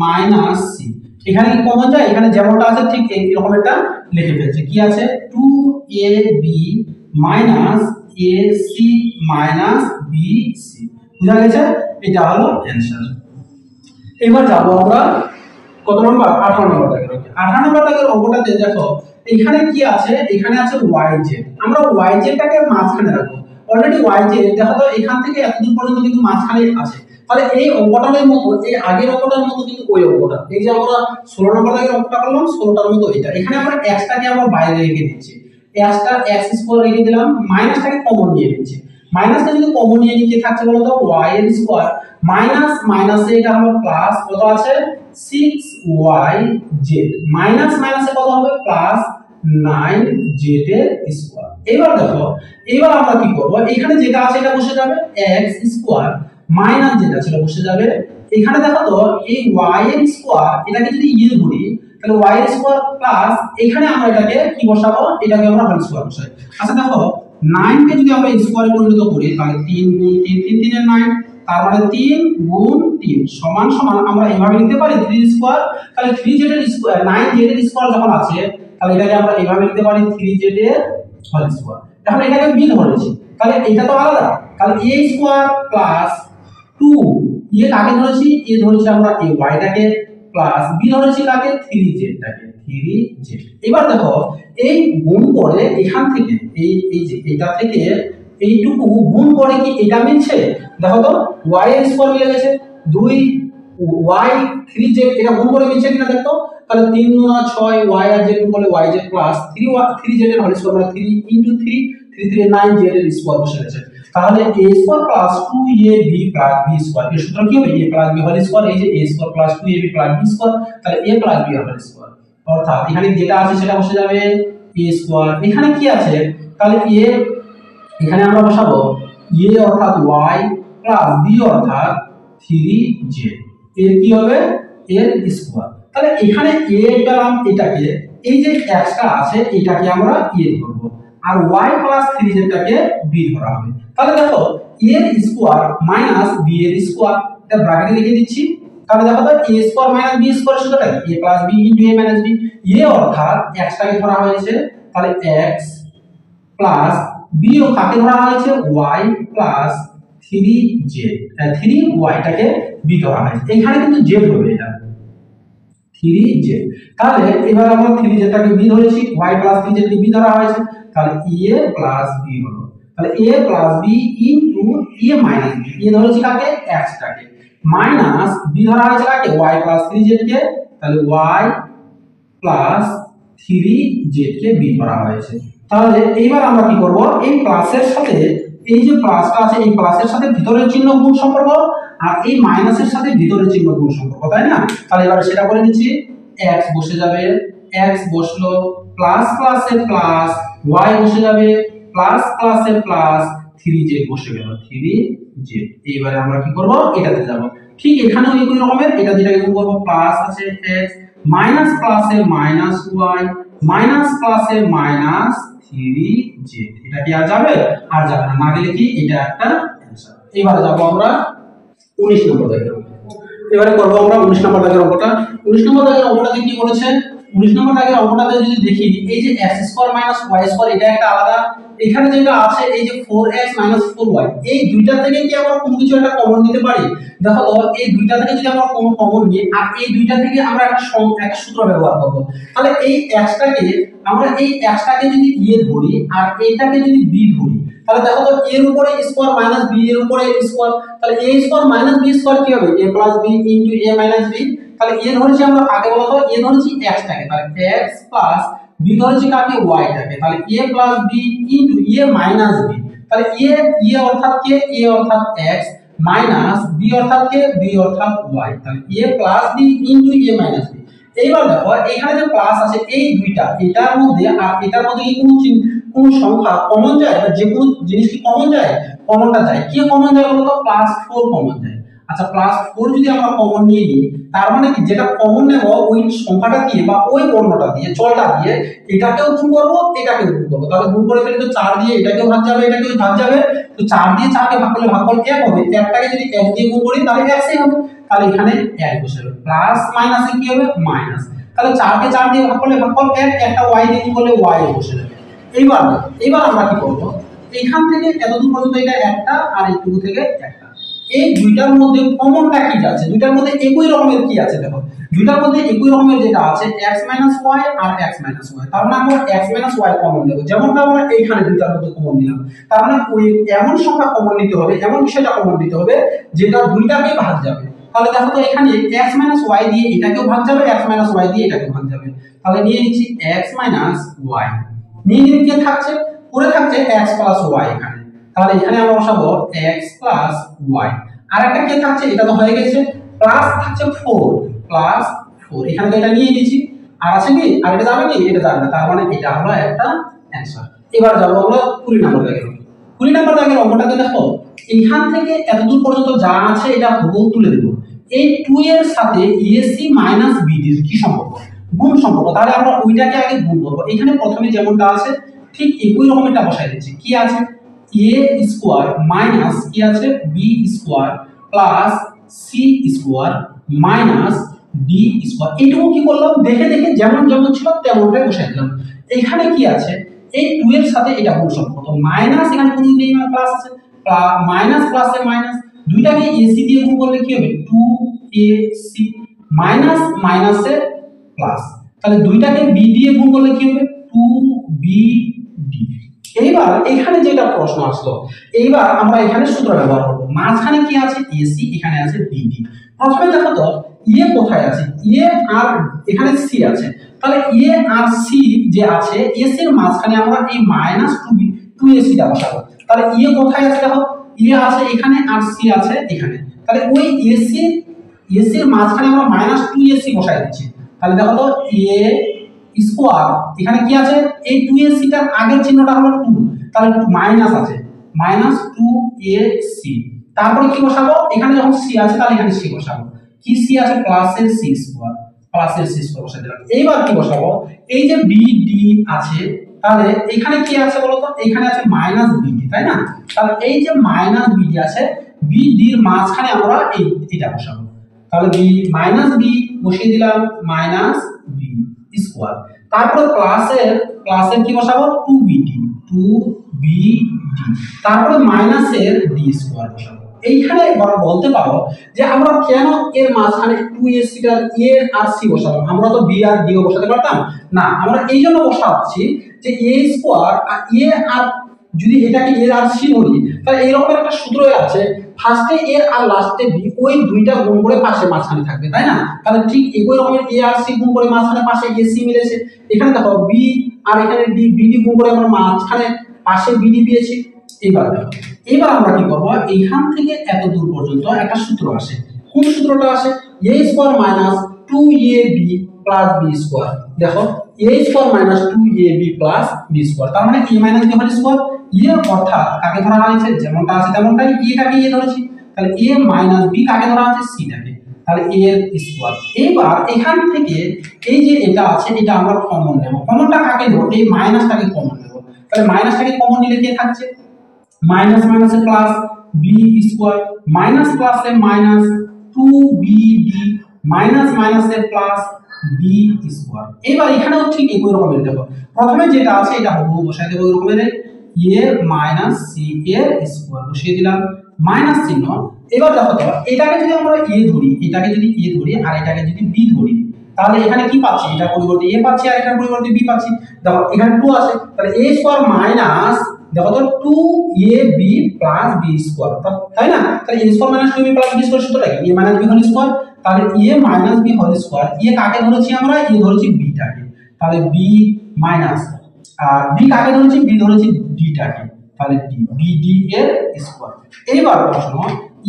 মাইনাস সি। এখানে কি কমন যায়, এখানে যেমনটা আছে ঠিক এরকম একটা লিখে ফেলছে। কি আছে 2ab minus AC minus BC. বুঝা গেছে? এটা হলো অ্যানসার। এবার যাব আমরা কত নম্বর, 18 নম্বর দাগের। 18 নম্বর দাগের অঙ্কটাতে দেখো এখানে কি আছে, এখানে আছে yz। আমরা yz টাকে মাঝখানে রাখবো। অলরেডি yz দেখো তো এখান থেকে এতদূর পর্যন্ত কিন্তু মাঝখানে আছে। তাহলে এই অঙ্কটার মতো, এই আগের অঙ্কটার মতো কিন্তু ওই অঙ্কটা, এই যে আমরা 16 নম্বর দাগের অঙ্কটা করলাম 16টার মতো এটা। এখানে আমরা x টাকে আমরা বাইরে রেখে দিচ্ছি, xটা x² রেখে দিলাম, মাইনাসটাকে কমন নিয়ে নিচ্ছি। মাইনাসটা যদি কমন নিয়ে নিয়ে থাকছে বলো তো y এর স্কয়ার মাইনাস মাইনাসে এটা হলো প্লাস, কত আছে 6yz, মাইনাস মাইনাসে কত হবে প্লাস 9z এর স্কয়ার। এবার দেখো এবার আমরা কি করব, এখানে যেটা আছে এটা বসে যাবে x স্কয়ার মাইনাস যেটা ছিল বসে যাবে। এখানে দেখো তো এই y এর স্কয়ার এটাকে যদি ধরি তাহলে y এর স্কয়ার প্লাস এখানে আমরা এটাকে কি বসাবো, এটাকে আমরা হোল স্কয়ার বসাই। আচ্ছা দেখো 9 কে যদি আমরা স্কয়ারে পরিণত করি তাহলে 3 গুণ 3 3 3 এর 9, তার মানে 3 গুণ 3 সমান সমান আমরা এইভাবে লিখতে পারি 3 স্কয়ার। তাহলে 3z এর স্কয়ার 9z এর স্কয়ার যখন আছে তাহলে এটাকে আমরা এইভাবে লিখতে পারি 3z এর হোল স্কয়ার। এখন এটাকে b ধরেছি, তাহলে এটা তো আলাদা, তাহলে a স্কয়ার প্লাস 2 কাকে ধরেছি, ধরেছি আমরা y টাকে, প্লাস b ধরেছি কাকে 3z টাকে 3z। এবার দেখো এই গুণ করে এখান থেকে এই যে এটা থেকে এইটুকু গুণ করে কি এটা মিলছে, দেখো তো y এর স্কয়ার মিলে গেছে 2y 3z, এটা গুণ করে মিলছে কিনা দেখো। তাহলে 3 গুণ 6 y আর z গুণ করলে yz প্লাস 3z এর হোল স্কয়ার মানে 3 ইনটু 3 3 3 9z এর স্কয়ার বসে গেছে। তাহলে a square plus 2ab plus b square এর সূত্র কি হবে, a plus b whole square. এই যে a square plus 2ab plus b square, তাহলে a plus b whole square, অর্থাৎ এখানে যেটা আছে সেটা বসে যাবে a স্কয়ার। এখানে কি আছে, তাহলে a এখানে আমরা বসাবো a অর্থাৎ y প্লাস b অর্থাৎ 3z এর কি হবে এর স্কয়ার। তাহলে এখানে a পেলাম, এটাকে এই যে x টা আছে এটাকে আমরা a ধরব আর y প্লাস 3z টাকে b ধরা হবে। তাহলে দেখো a এর স্কয়ার মাইনাস b এর স্কয়ার, এটা ব্র্যাকেটে লিখে দিচ্ছি। তাহলে দেখো তো a square minus b square সূত্রটা কি a plus b into a minus b। a অর্থাৎ x টাকে ধরা হয়েছে, তাহলে x প্লাস b ও কাকে ধরা হয়েছে y প্লাস 3z, 3y টাকে b ধরা হয়েছে। এখানে কিন্তু z হবে, এটা 3z। তাহলে এবার আমরা 3z টাকে b ধরেছি, y প্লাস 3z কে b ধরা হয়েছে, তাহলে a প্লাস b হলো। তাহলে a plus b into a minus b, a ধরেছি কাকে x টাকে, মাইনাস b ধরা হয়েছে কাকে y প্লাস 3z কে, তাহলে y প্লাস 3z কে b ধরা হয়েছে। তাহলে এইবার আমরা কি করব, এই প্লাসের সাথে এই যে প্লাসটা আছে এই প্লাসের সাথে ভিতরের চিহ্ন গুণ সম্পর্ক আর এই মাইনাসের সাথে ভিতরের চিহ্ন গুণ সম্পর্ক, তাই না? তাহলে এবারে সেটা করে নিচ্ছি, x বসে যাবে, x বসলো, প্লাস প্লাসে প্লাস y বসে যাবে, প্লাস প্লাসে প্লাস 3z বসে গেল 3z। এইবারে আমরা কি করব, এটাতে যাব। ঠিক এখানেও একই রকমের, এটা যেটাকে গুণ করব প্লাস আছে x মাইনাস প্লাসে মাইনাস y মাইনাস প্লাসে মাইনাস 3z, এটা কি আর যাবে, আর যাবে না, না গেলে কি এটা একটা অ্যানসার। এবারে যাব আমরা 19 নম্বর দাগের অঙ্ক। এবারে করব আমরা 19 নম্বর দাগের অঙ্কটা। 19 নম্বর দাগের অঙ্কটাতে কি বলেছে, 19 নম্বর দাগের অঙ্কটাতে যদি দেখি এই যে x square minus y square এটা একটা আলাদা, এখানে যেটা আছে এই যে 4x 4y, এই দুইটা থেকে কি আমরা কোনো কিছু একটা কমন নিতে পারি? দেখো তো এই দুইটা থেকে যদি আমরা কোনো কমন নিই আর এই দুইটা থেকে আমরা একটা সূত্র ব্যবহার করব, তাহলে এই x টাকে আমরা এই x টাকে যদি a ধরি আর এইটাকে যদি b ধরি, তাহলে দেখো তো a এর উপরে স্কয়ার মাইনাস b এর উপরে স্কয়ার, তাহলে a square minus b square কি হবে a plus b into a minus b। তাহলে এ ধরেছি আমরা কাকে বলতো, এ ধরেছি x টাকে, তাহলে x প্লাস বি ধরেছি কাকে, y টাকে, তাহলে a plus b into a minus b, তাহলে এ অর্থাৎ কে, এ অর্থাৎ x মাইনাস বি অর্থাৎ কে, বি অর্থাৎ y, তাহলে a plus b into a minus b. এইবার দেখো এখানে যে প্লাস আছে এই দুইটা, এটার মধ্যে আর এটার মধ্যে কি কোন সংখ্যা কমন যায়, যে কোনো জিনিস কি কমন যায়, কমনটা যায়, কি কমন যায় বলতো, +4 কমন যায়। আচ্ছা +4 যদি আমরা কমন নিয়ে নিই, তার মানে কি যেটা কমন নেব ওই সংখ্যাটা দিয়ে বা ওই বর্ণটা দিয়ে, চলটা দিয়ে এটাকেও গুণ করব এটাকেও গুণ করব, তাহলে গুণ করে ফেলে তো 4 দিয়ে এটাকেও ভাগ যাবে এটাকেও ভাগ যাবে, তো 4 দিয়ে 4 কে ভাগ করলে ভাগফল 1 হবে, একটাকে যদি 1 দিয়ে গুণ করি তাহলে 1 ই হবে, তাহলে এখানে 1 বসে যাবে, প্লাস মাইনাসে কি হবে মাইনাস, তাহলে 4 কে 4 দিয়ে ভাগ করলে ভাগফল 1, একটা y দিয়ে গুণ করলে y বসে যাবে। এইবার আমরা কি করব, এইখান থেকে এতদূর পর্যন্ত এটা একটা আর এইটুকু থেকে একটা, এই দুইটার মধ্যে কমনটা কি আছে, দুইটার মধ্যে একই রকমের কি আছে, দেখো দুইটার মধ্যে একই রকমের যেটা আছে x y আর x y, তার মানে আমরা x y কমন নেব, যেমনটা আমরা এইখানে দুইটার মধ্যে কমন নিলাম, তার মানে ওই এমন সংখ্যা কমন নিতে হবে, এমন বিষয়টা কমন নিতে হবে যেটা দুইটাকে ভাগ যাবে, তাহলে দেখো তো এখানে x y দিয়ে এটাকেও ভাগ যাবে, x y দিয়ে এটাকেও ভাগ যাবে, তাহলে নিয়ে নিচ্ছি x y, নিয়ে নিয়ে কি থাকছে, পরে থাকছে x y এখানে, তাহলে এখানে আমরা বসাবো x y, আর একটা কি থাকছে, এটা তো হয়ে গেছে, প্লাস থাকছে 4 এখানে তো এটা নিয়ে নিয়েছি, আর আছে কি, আর এটা যাবে কি, এটা যাবে না, তার মানে এটা হলো একটা অ্যানসার। এবার যাব আমরা 20 নম্বর দাগের, 20 নম্বর দাগের অঙ্কটাতে দেখো এইখান থেকে এতদূর পর্যন্ত যা আছে এটা হুবহু তুলে দেব, এই 2 এর সাথে ac - bd কি সম্পর্ক, গুণ সম্পর্ক, তাহলে আমরা ওইটাকে আগে গুণ করব, এখানে প্রথমে যেমনটা আছে ঠিক একই রকমেরটা বসাই দিচ্ছি, কি আছে a স্কয়ার মাইনাস কি আছে b square plus c square minus d square, এইটুকু কি করলাম দেখে দেখে যেমন যেমন ছিল তেমনটাই বসাই দিলাম। এখানে কি আছে, এই 2 এর সাথে এটা গুণ সম্পর্ক, তো মাইনাস এখানে কোন নেই, প্লাস আছে, মাইনাস প্লাসে মাইনাস, দুইটাকে ac দিয়ে গুণ করলে কি হবে 2ac মাইনাস মাইনাসে প্লাস, তাহলে দুইটাকে b দিয়ে গুণ করলে কি হবে 2bd। এইবার এখানে যেটা প্রশ্ন আসলো, এইবার আমরা এখানে সূত্র ব্যবহার করব, মাঝখানে কি আছে ac, এখানে আছে bd। প্রথমে দেখো তো a কোথায় আছে, a আর এখানে c আছে, তাহলে a আর c যে আছে ac এর মাঝখানে আমরা এই -2ac টা বসাবো, তাহলে a কোথায় আছে দেখো, a আছে এখানে আর c আছে এখানে, তাহলে ওই ac এর মাঝখানে আমরা -2ac বসাই দিচ্ছি, তাহলে দেখো তো a স্কয়ার এখানে কি আছে, এই 2ac টার আগের চিহ্নটা হলো 2, তাহলে মাইনাস আছে -2ac, তারপরে কি বসাবো, এখানে যখন c আছে তাহলে এখানে c বসাবো, কি c আছে প্লাসের c স্কয়ার, প্লাসের c স্কয়ার বসাই দিলাম। এইবার কি বসাবো, এই যে bd আছে, তাহলে এখানে কি আছে বলো তো, এখানে আছে -bd, তাই না, তাহলে এই যে -bd আছে, bd এর মাঝখানে আমরা এটা বসাবো, তাহলে b বসিয়ে দিলাম -b স্কয়ার, তারপরে প্লাসের কি বসাবো 2bd, তারপরে মাইনাসের d স্কয়ার বসাবো। এইখানে বলতে পারো যে আমরা কেন এর মাঝখানে 2ac টার a আর c বসালাম, আমরা তো b আর d ও বসাতে পারতাম না, আমরা এই জন্য বসাচ্ছি যে a স্কয়ার আর a আর যদি এটাকে a আর c ধরি, তাহলে এইরকম একটা সূত্র আছে, ফার্স্টে a আর লাস্টে b, ওই দুইটা গুণ করে পাশে মাঝখানে থাকবে, তাই না, তাহলে ঠিক একই রকমের a আর c গুণ করে মাঝখানে পাশে ac মিলেছে, এখানে দেখো b আর এখানে bd গুণ করে আমরা মাঝখানে পাশে bd পেয়েছি। এবার আমরা কি করব, এইখান থেকে এত দূর পর্যন্ত একটা সূত্র আসে, কোন সূত্রটা আসে, a square minus 2ab plus b square, দেখো a square minus 2ab plus b square, তার মানে a minus b whole square, a অর্থাৎ কাকে ধরা হয়েছে যেমনটা আছে তেমনটাই, a টাকে a ধরেছি, তাহলে a মাইনাস b কাকে ধরা আছে c টাকে, তাহলে a এর স্কয়ার। এবার এখান থেকে এই যে এটা আছে এটা আমরা কমন নেব, কমনটা কাকে নেব, এই মাইনাসটাকে কমন নেব, তাহলে মাইনাসটাকে কমন নিলে কি থাকছে মাইনাস মাইনাসে প্লাস b স্কয়ার, মাইনাস প্লাসে মাইনাস 2bd মাইনাস মাইনাসে প্লাস b স্কয়ার। এবার এখানেও ঠিক একই রকমের দেখো, প্রথমে যেটা আছে এটা হুবহু বসাই দেব, ওই রকমের a মাইনাস c এর স্কয়ার বসিয়ে দিলাম, মাইনাস চিহ্ন। এবার দেখো তো এটাকে যদি আমরা a ধরি, এটাকে যদি a ধরি আর এটাকে যদি b ধরি, তাহলে এখানে কি পাচ্ছি, এটা পরিবর্তে a পাচ্ছি আর এটার পরিবর্তে b পাচ্ছি, দেখো এখানে 2 আছে, তাহলে a স্কয়ার মাইনাস দেখো তো 2ab প্লাস b স্কয়ার, তাই না, তাহলে a square minus 2ab plus b square সূত্রটা কি, a minus b whole square, তাহলে এ minus b whole square, a কাকে ধরেছি আমরা, এ ধরেছি বিটাকে, তাহলে বি মাইনাস, আর বি কাকে ধরেছি, বি ধরেছি ডিটাকে, তাহলে ডি বি ডি এর স্কোয়ার। এইবার প্রশ্ন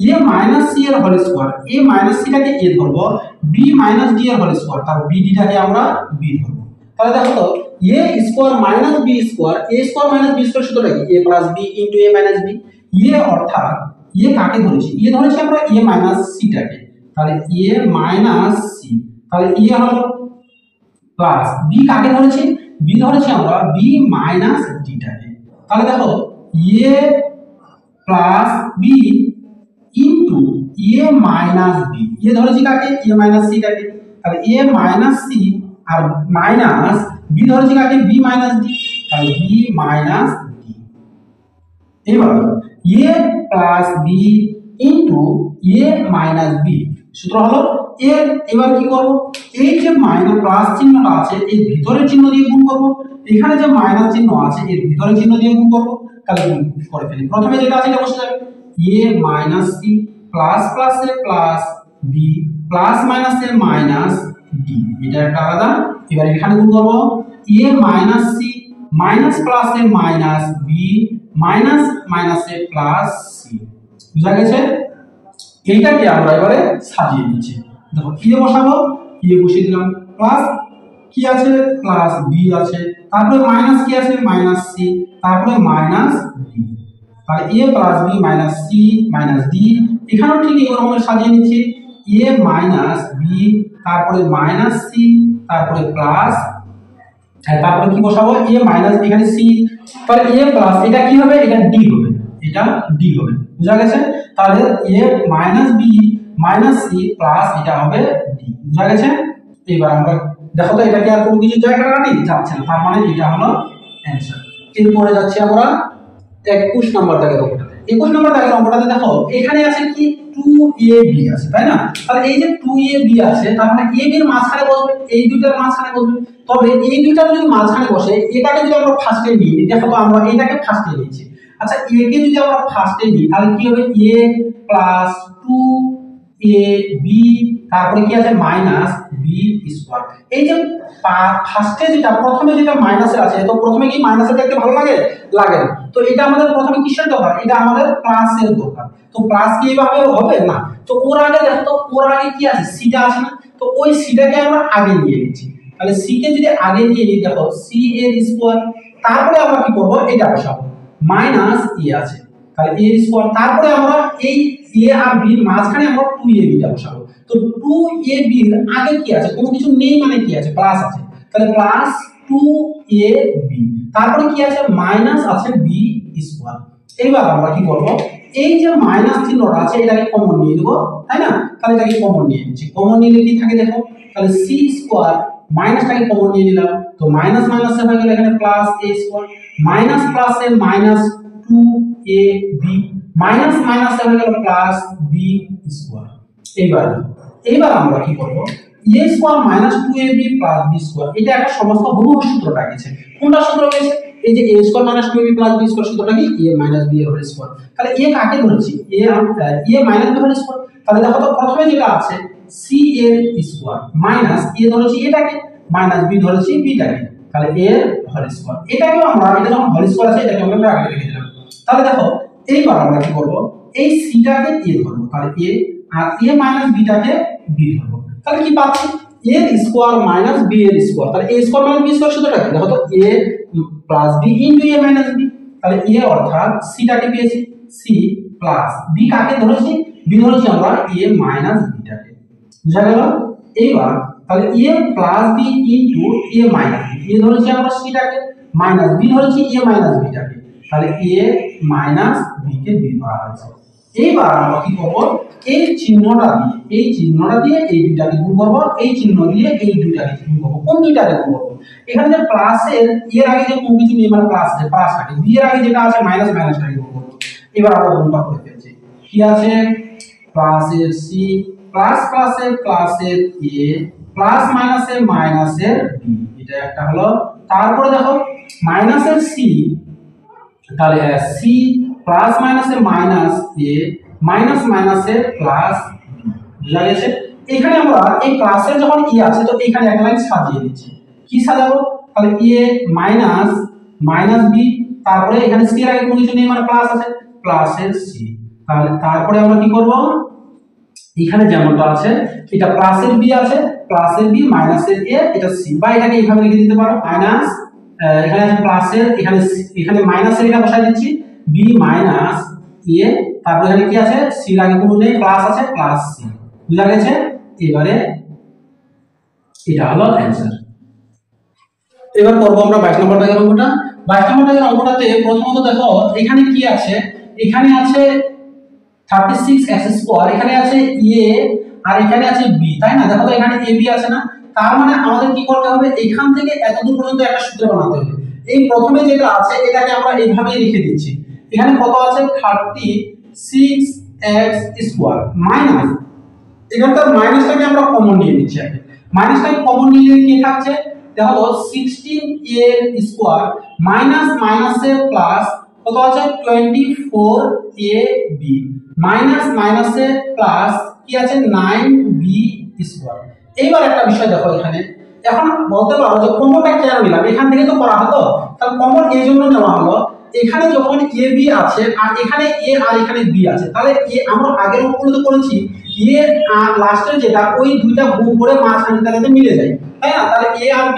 এ মাইনাস সি এর হোল স্কোয়ার, এ মাইনাস সিটাকে এ ধরবো, বি মাইনাস ডি এর হোল স্কোয়ার, তাহলে বি ডিটাকে আমরা বি ধরবো। তাহলে দেখো তো এ স্কোয়ার মাইনাস বি স্কোয়ার, এ স্কোয়ার মাইনাস বি স্কোয়ার সূত্রটা কি, এ plus b into a minus B. এ অর্থাৎ এ কাকে ধরেছি, এ ধরেছি আমরা এ মাইনাস সিটাকে, তাহলে এ মাইনাস সি, তাহলে এ হলো প্লাস বি কাকে ধরেছি, বি ধরেছি আমরা বি মাইনাস ডিটাকে, তাহলে দেখো এ plus b into a minus B, এ ধরেছি কাকে, এ মাইনাস সিটাকে, তাহলে এ মাইনাস সি আর মাইনাস বি ধরেছি কাকে, বি মাইনাস ডি, তাহলে বি মাইনাস ডি। এবার এ plus b into a minus B সূত্র হলো এর, এবার কি করব, এই যে মাইনাস প্লাস চিহ্নটা আছে এর ভিতরের চিহ্ন দিয়ে গুণ করব, এখানে যে মাইনাস চিহ্ন আছে এর ভিতরের চিহ্ন দিয়ে গুণ করব, তাহলে গুণ করে ফেলি। প্রথমে যেটা আছে এটা বসে যাবে, এ মাইনাস সি প্লাস প্লাস এ প্লাস বি প্লাস মাইনাস এ মাইনাস ডি, এটা একটা আলাদা। এবার এখানে গুণ করব এ মাইনাস সি মাইনাস প্লাস এ মাইনাস বি মাইনাস মাইনাস এ প্লাস সি, বুঝা গেছে? এইটাকে আমরা এবারে সাজিয়ে দিচ্ছি, দেখো কি বসাবো, কি বসিয়ে দিলাম, প্লাস কি আছে প্লাস বি আছে, তারপরে মাইনাস কি আছে মাইনাস সি, তারপরে মাইনাস ডি, তাহলে এ plus B minus C minus D. এখানেও ঠিক এরকম সাজিয়ে নিচ্ছি, এ মাইনাস বি তারপরে মাইনাস সি তারপরে প্লাস, তারপরে কি বসাবো এ মাইনাস, এখানে সি, তাহলে এ প্লাস এটা কি হবে, এটা ডি হবে, এটা ডি হবে, বুঝা গেছে? তাহলে এ minus B minus C plus এটা হবে ডি, বুঝা গেছে? এবার আমরা দেখো তো এটা কি আর কোনো কিছু জায়গা কাটি যাচ্ছে না, তার মানে এটা হলো অ্যানসার। এরপরে যাচ্ছি আমরা 21 নম্বর দাগের অঙ্কটাতে। 21 নম্বর দাগের অঙ্কটাতে দেখো এখানে আছে কি 2ab আছে, তাই না? তাহলে এই যে 2ab আছে তার মানে ab এর মাঝখানে বসবে, এই দুইটার মাঝখানে বসবে। তবে এই দুইটা যদি মাঝখানে বসে, এটাকে যদি আমরা ফার্স্টে নিই, দেখো তো আমরা এটাকে ফার্স্টে নিয়েছি। আচ্ছা a কে যদি আমরা ফার্স্টে নিই তাহলে কি হবে, a প্লাস 2ab তারপরে কি আছে মাইনাস b স্কয়ার। এই যে ফার্স্টে যেটা প্রথমে যেটা মাইনাসে আছে, তো প্রথমে কি মাইনাসে দেখতে ভালো লাগে, লাগে না, তো এটা আমাদের প্রথমে কিসের দরকার, এটা আমাদের প্লাসের দরকার। তো প্লাস কি এইভাবে হবে না, তো ওর আগে দেখো তো ওর আগে কি আছে, সিটা আছে না, তো ওই সিটাকে আমরা আগে নিয়ে নিচ্ছি। তাহলে সি কে যদি আগে নিয়ে নিই, দেখো সি এর স্কয়ার, তারপরে আমরা কি করব এটা বসাবো, মাইনাস এ আছে তাহলে এর স্কয়ার, তারপরে আমরা এই এ আর বি এর মাঝখানে আমরা 2ab টা বসাবো। তো 2ab এর আগে কি আছে, কোনো কিছু নেই মানে কি আছে, প্লাস আছে, তাহলে প্লাস 2ab, তারপরে কি আছে মাইনাস আছে b স্কয়ার। এবার আমরা কি করব, এই যে মাইনাস চিহ্নটা আছে এটাকে কমন নিয়ে নেব, তাই না? তাহলে এটাকে কমন নিয়ে নিচ্ছি, কমন নিলে কি থাকে দেখো, তাহলে c স্কয়ার মাইনাসটাকে কমন নিয়ে নিলাম, তো মাইনাস মাইনাস হয়ে গেল এখানে plus a square, minus plus A minus 2ab minus minus হয়ে গেল প্লাস b স্কয়ার। এইবার আমরা কি করব, a square minus 2ab plus b square, এটা একটা সমস্ত হুবহু সূত্রটা গেছে। কোনটা সূত্র গেছে, এই যে a square minus 2ab plus b square সূত্রটা কি, a মাইনাস b এর হোল স্কয়ার। তাহলে a কাকে ধরেছি, a minus b whole square, তাহলে দেখো তো প্রথমে যেটা আছে c এর স্কয়ার মাইনাস a ধরেছি এটাকে, মাইনাস b ধরেছি bটাকে, তাহলে a এর হোল স্কয়ার। এটাকেও আমরা, এটা যখন হোল স্কয়ার আছে এটাকে আমরা ব্র্যাকেটে লিখে দিলাম। তাহলে দেখো এইবার আমরা কি করব, এই সিটাকে a ধরব, তাহলে a আর a মাইনাস b টাকে b ধরব, তাহলে কি পাচ্ছি a স্কয়ার মাইনাস b এর স্কয়ার, তাহলে a square minus b square সূত্রটা কি, দেখো তো a plus b into a minus b, তাহলে a অর্থাৎ সিটাকে পেয়েছি c প্লাস b কাকে ধরেছি, b ধরেছি আমরা a মাইনাস b টাকে, বুঝা গেল? এইবার তাহলে a plus b into a minus b, a ধরেছি আমরা সিটাকে, মাইনাস b ধরেছি a মাইনাস b টাকে, তাহলে a minus b K b ধরা হয়েছে। এইবার আমরা কি করব, এই চিহ্নটা দিয়ে এই দুইটাকে গুণ করব, এই চিহ্ন দিয়ে এই দুইটাকে গুণ করব। কোন দুইটাকে গুণ করব, এখানে যে প্লাসের এর আগে যে কোন কিছু নেই মানে প্লাস আছে, প্লাসটাকে, বি এর আগে যেটা আছে মাইনাস মাইনাসটাকে গুণ করব। এবার আমরা গুণটা করে ফেলছি, কি আছে প্লাসের সি প্লাস প্লাসের এ প্লাস মাইনাসের বি, এটা একটা হলো। তারপরে দেখো মাইনাসের সি, তাহলে সি প্লাস মাইনাসের মাইনাস এ মাইনাসের প্লাস, বুঝা গেছে? এখানে আমরা এই ক্লাসের যখন ই আছে তো এখানে এক লাইন সাজিয়ে দিচ্ছি। কি সাজাবো? তাহলে এ মাইনাস মাইনাস বি, তারপরে এখানে সি এর আগে কোনো কিছু নেই মানে প্লাস আছে, প্লাসের সি। তাহলে তারপরে আমরা কি করব, এখানে যেমনটা আছে এটা প্লাসের বি আছে, প্লাসের বি মাইনাসের এ, এটা সি, বা এটাকে এইভাবে লিখে দিতে পারো মাইনাস, এখানে আছে প্লাসের, এখানে মাইনাসের এটা বসাই দিচ্ছি বি মাইনাস এ, তারপর এখানে কি আছে সি এর আগে কোনো নেই প্লাস আছে, প্লাস সি। বুঝা গেছে? এবারে এটা হলো অ্যানসার। এবার করব আমরা 22 নম্বর দাগের অঙ্কটা। 22 নম্বর দাগের অঙ্কটাতে প্রথমত দেখো এখানে কি আছে, এখানে আছে 36x স্কয়ার, এখানে আছে a আর এখানে আছে b, তাই না? দেখো তো এখানে a b আছে না, তার মানে আমাদের কি করতে হবে, এখান থেকে এতদূর পর্যন্ত একটা সূত্র বানাতে হবে। এই প্রথমে যেটা আছে এটাকে আমরা এইভাবে লিখে দিচ্ছি। এখানে কত আছে 36x স্কয়ার মাইনাস, এখানকার মাইনাসটাকে আমরা কমন নিয়ে নিচ্ছি আগে। মাইনাসটাকে কমন নিলে কি থাকছে দেখো তো 16a স্কয়ার মাইনাস মাইনাসের প্লাস কত আছে 24ab মাইনাস মাইনাসের প্লাস কি আছে 9b স্কয়ার। এইবার একটা বিষয় দেখো, এখানে এখন বলতে পারো যে কমনটা কেন নিলাম, এখান থেকে তো করা হতো, তাহলে কমন এই জন্য নেওয়া হলো এখানে যখন ab আছে আর এখানে a আর এখানে b আছে, তাহলে আমরা আগের অঙ্কগুলোতে করেছি a আর লাস্টের যেটা ওই দুইটা গুণ করে মাঝখানটা যাতে মিলে যায়, তাই না? তাহলে a আর b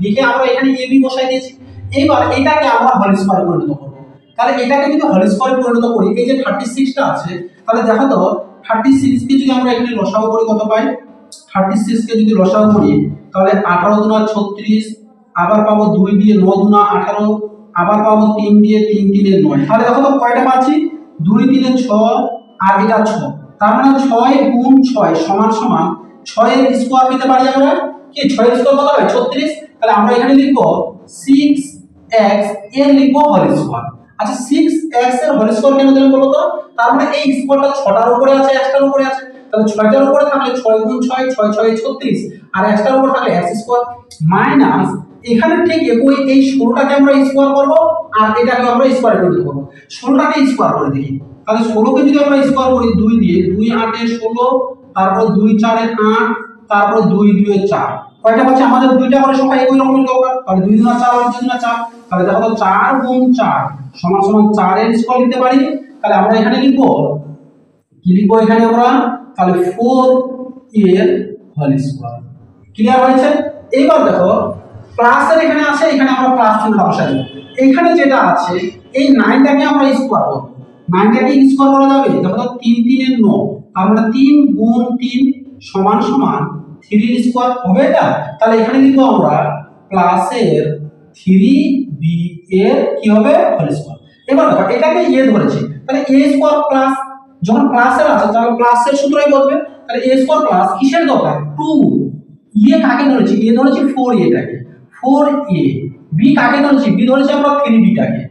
লিখে আমরা এখানে ab বসাই দিয়েছি। এইবার এটাকে আমরা হোল স্কয়ারে পরিণত করব। তাহলে এটাকে যদি হোল স্কয়ারে পরিণত করি, এই যে 36 টা আছে, তাহলে দেখো তো 36 কে যদি আমরা এখানে লসাগু করি কত পাই, 36 কে যদি লসাগু করি তাহলে 18 দুনা 36, আবার পাবো 2 দিয়ে 9 দুনা 18, আবার পাবো 3 দিয়ে 3 3 9। তাহলে দেখো তো কয়টা পাচ্ছি 2 3 6 আর এটা 6, তার মানে 6 গুণ 6 সমান সমান 6 এর স্কয়ার পেতে পারি আমরা। কি 6 এর স্কয়ার কত হয় 36, তাহলে আমরা এখানে লিখব 6x এর লিখব হোল স্কয়ার। আচ্ছা 6x এর হোল স্কয়ার কেন দিলাম বলো তো, তার মানে এই স্কয়ারটা 6টার উপরে আছে 1টার উপরে আছে, তাহলে 6টার উপরে থাকলে 6 গুণ 6 6 6 36 আর 1টার উপরে থাকলে x স্কয়ার মাইনাস এখানে ঠিক একই এই 16টাকে আমরা স্কয়ার করব আর এটাকে আমরা স্কয়ারে পরিণত করব। 16টাকে স্কয়ার করে দেখি, তাহলে 16 কে যদি আমরা স্কয়ার করি 2 দিয়ে 2 8 এ 16, তারপর 2 4 এ 8, তারপর 2 2 এ 4, কয়টা পাচ্ছি আমাদের দুইটা করে সংখ্যা একই রকম দরকার, তাহলে 2 দুনা 4 আর 2 দুনা 4, তাহলে দেখো তো 4 গুণ 4 সমান সমান 4 এর স্কয়ার লিখতে পারি। তাহলে আমরা এখানে লিখব কি লিখব এখানে আমরা, তাহলে 4 এর হোল স্কয়ার। ক্লিয়ার হয়েছে? এইবার দেখো প্লাস এর এখানে আছে, এখানে আমরা প্লাস চিহ্নটা বসাই দেব। এখানে যেটা আছে এই 9টাকে আমরা স্কয়ার করব, 9টাকে স্কয়ার করা যাবে, দেখো তো 3 3 এর 9, তার মানে 3 গুণ 3 সমান সমান 3 এর স্কয়ার হবে এটা। তাহলে এখানে লিখব আমরা প্লাস এর 3b এর কি হবে হোল স্কয়ার। এবার দেখো এটাকে a ধরেছি, তাহলে a স্কয়ার প্লাস, যখন প্লাস এর আছে তাহলে প্লাস এর সূত্রই বলবে, তাহলে a স্কয়ার প্লাস কিসের দরকার 2, a কাকে ধরেছি a ধরেছি 4a টাকে 4a, b কাকে ধরেছি b ধরেছি আমরা 3b টাকে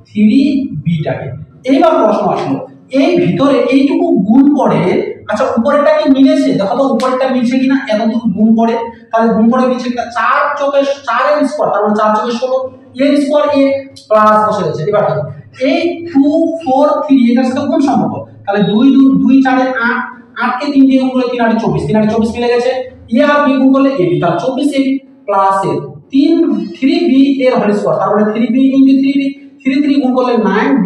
3b টাকে। এইবার প্রশ্ন আসলো এই ভিতরে এইটুকু গুণ করে, আচ্ছা উপরেরটা কি মিলেছে, দেখো তো উপরেরটা মিলছে কিনা, এতটুকু গুণ করে তাহলে গুণ করে মিলছে কিনা, 4 চোকে 4 এর স্কয়ার তার মানে 4 চোকে 16 এর স্কয়ার a প্লাস বসে গেছে। এবার দেখো এই 2 4 3 এটার সাথে কোন সম্পর্ক, তাহলে 2 2 4 এ 8, 8 কে 3 দিয়ে গুণ করলে 3 8 24, 3 8 24 মিলে গেছে, a আর b গুণ করলে ab, তাহলে 24ab প্লাস এর 3b এর হোল স্কয়ার, তার মানে 3b ইনটু 3b, 3 3 গুণ করলে 9b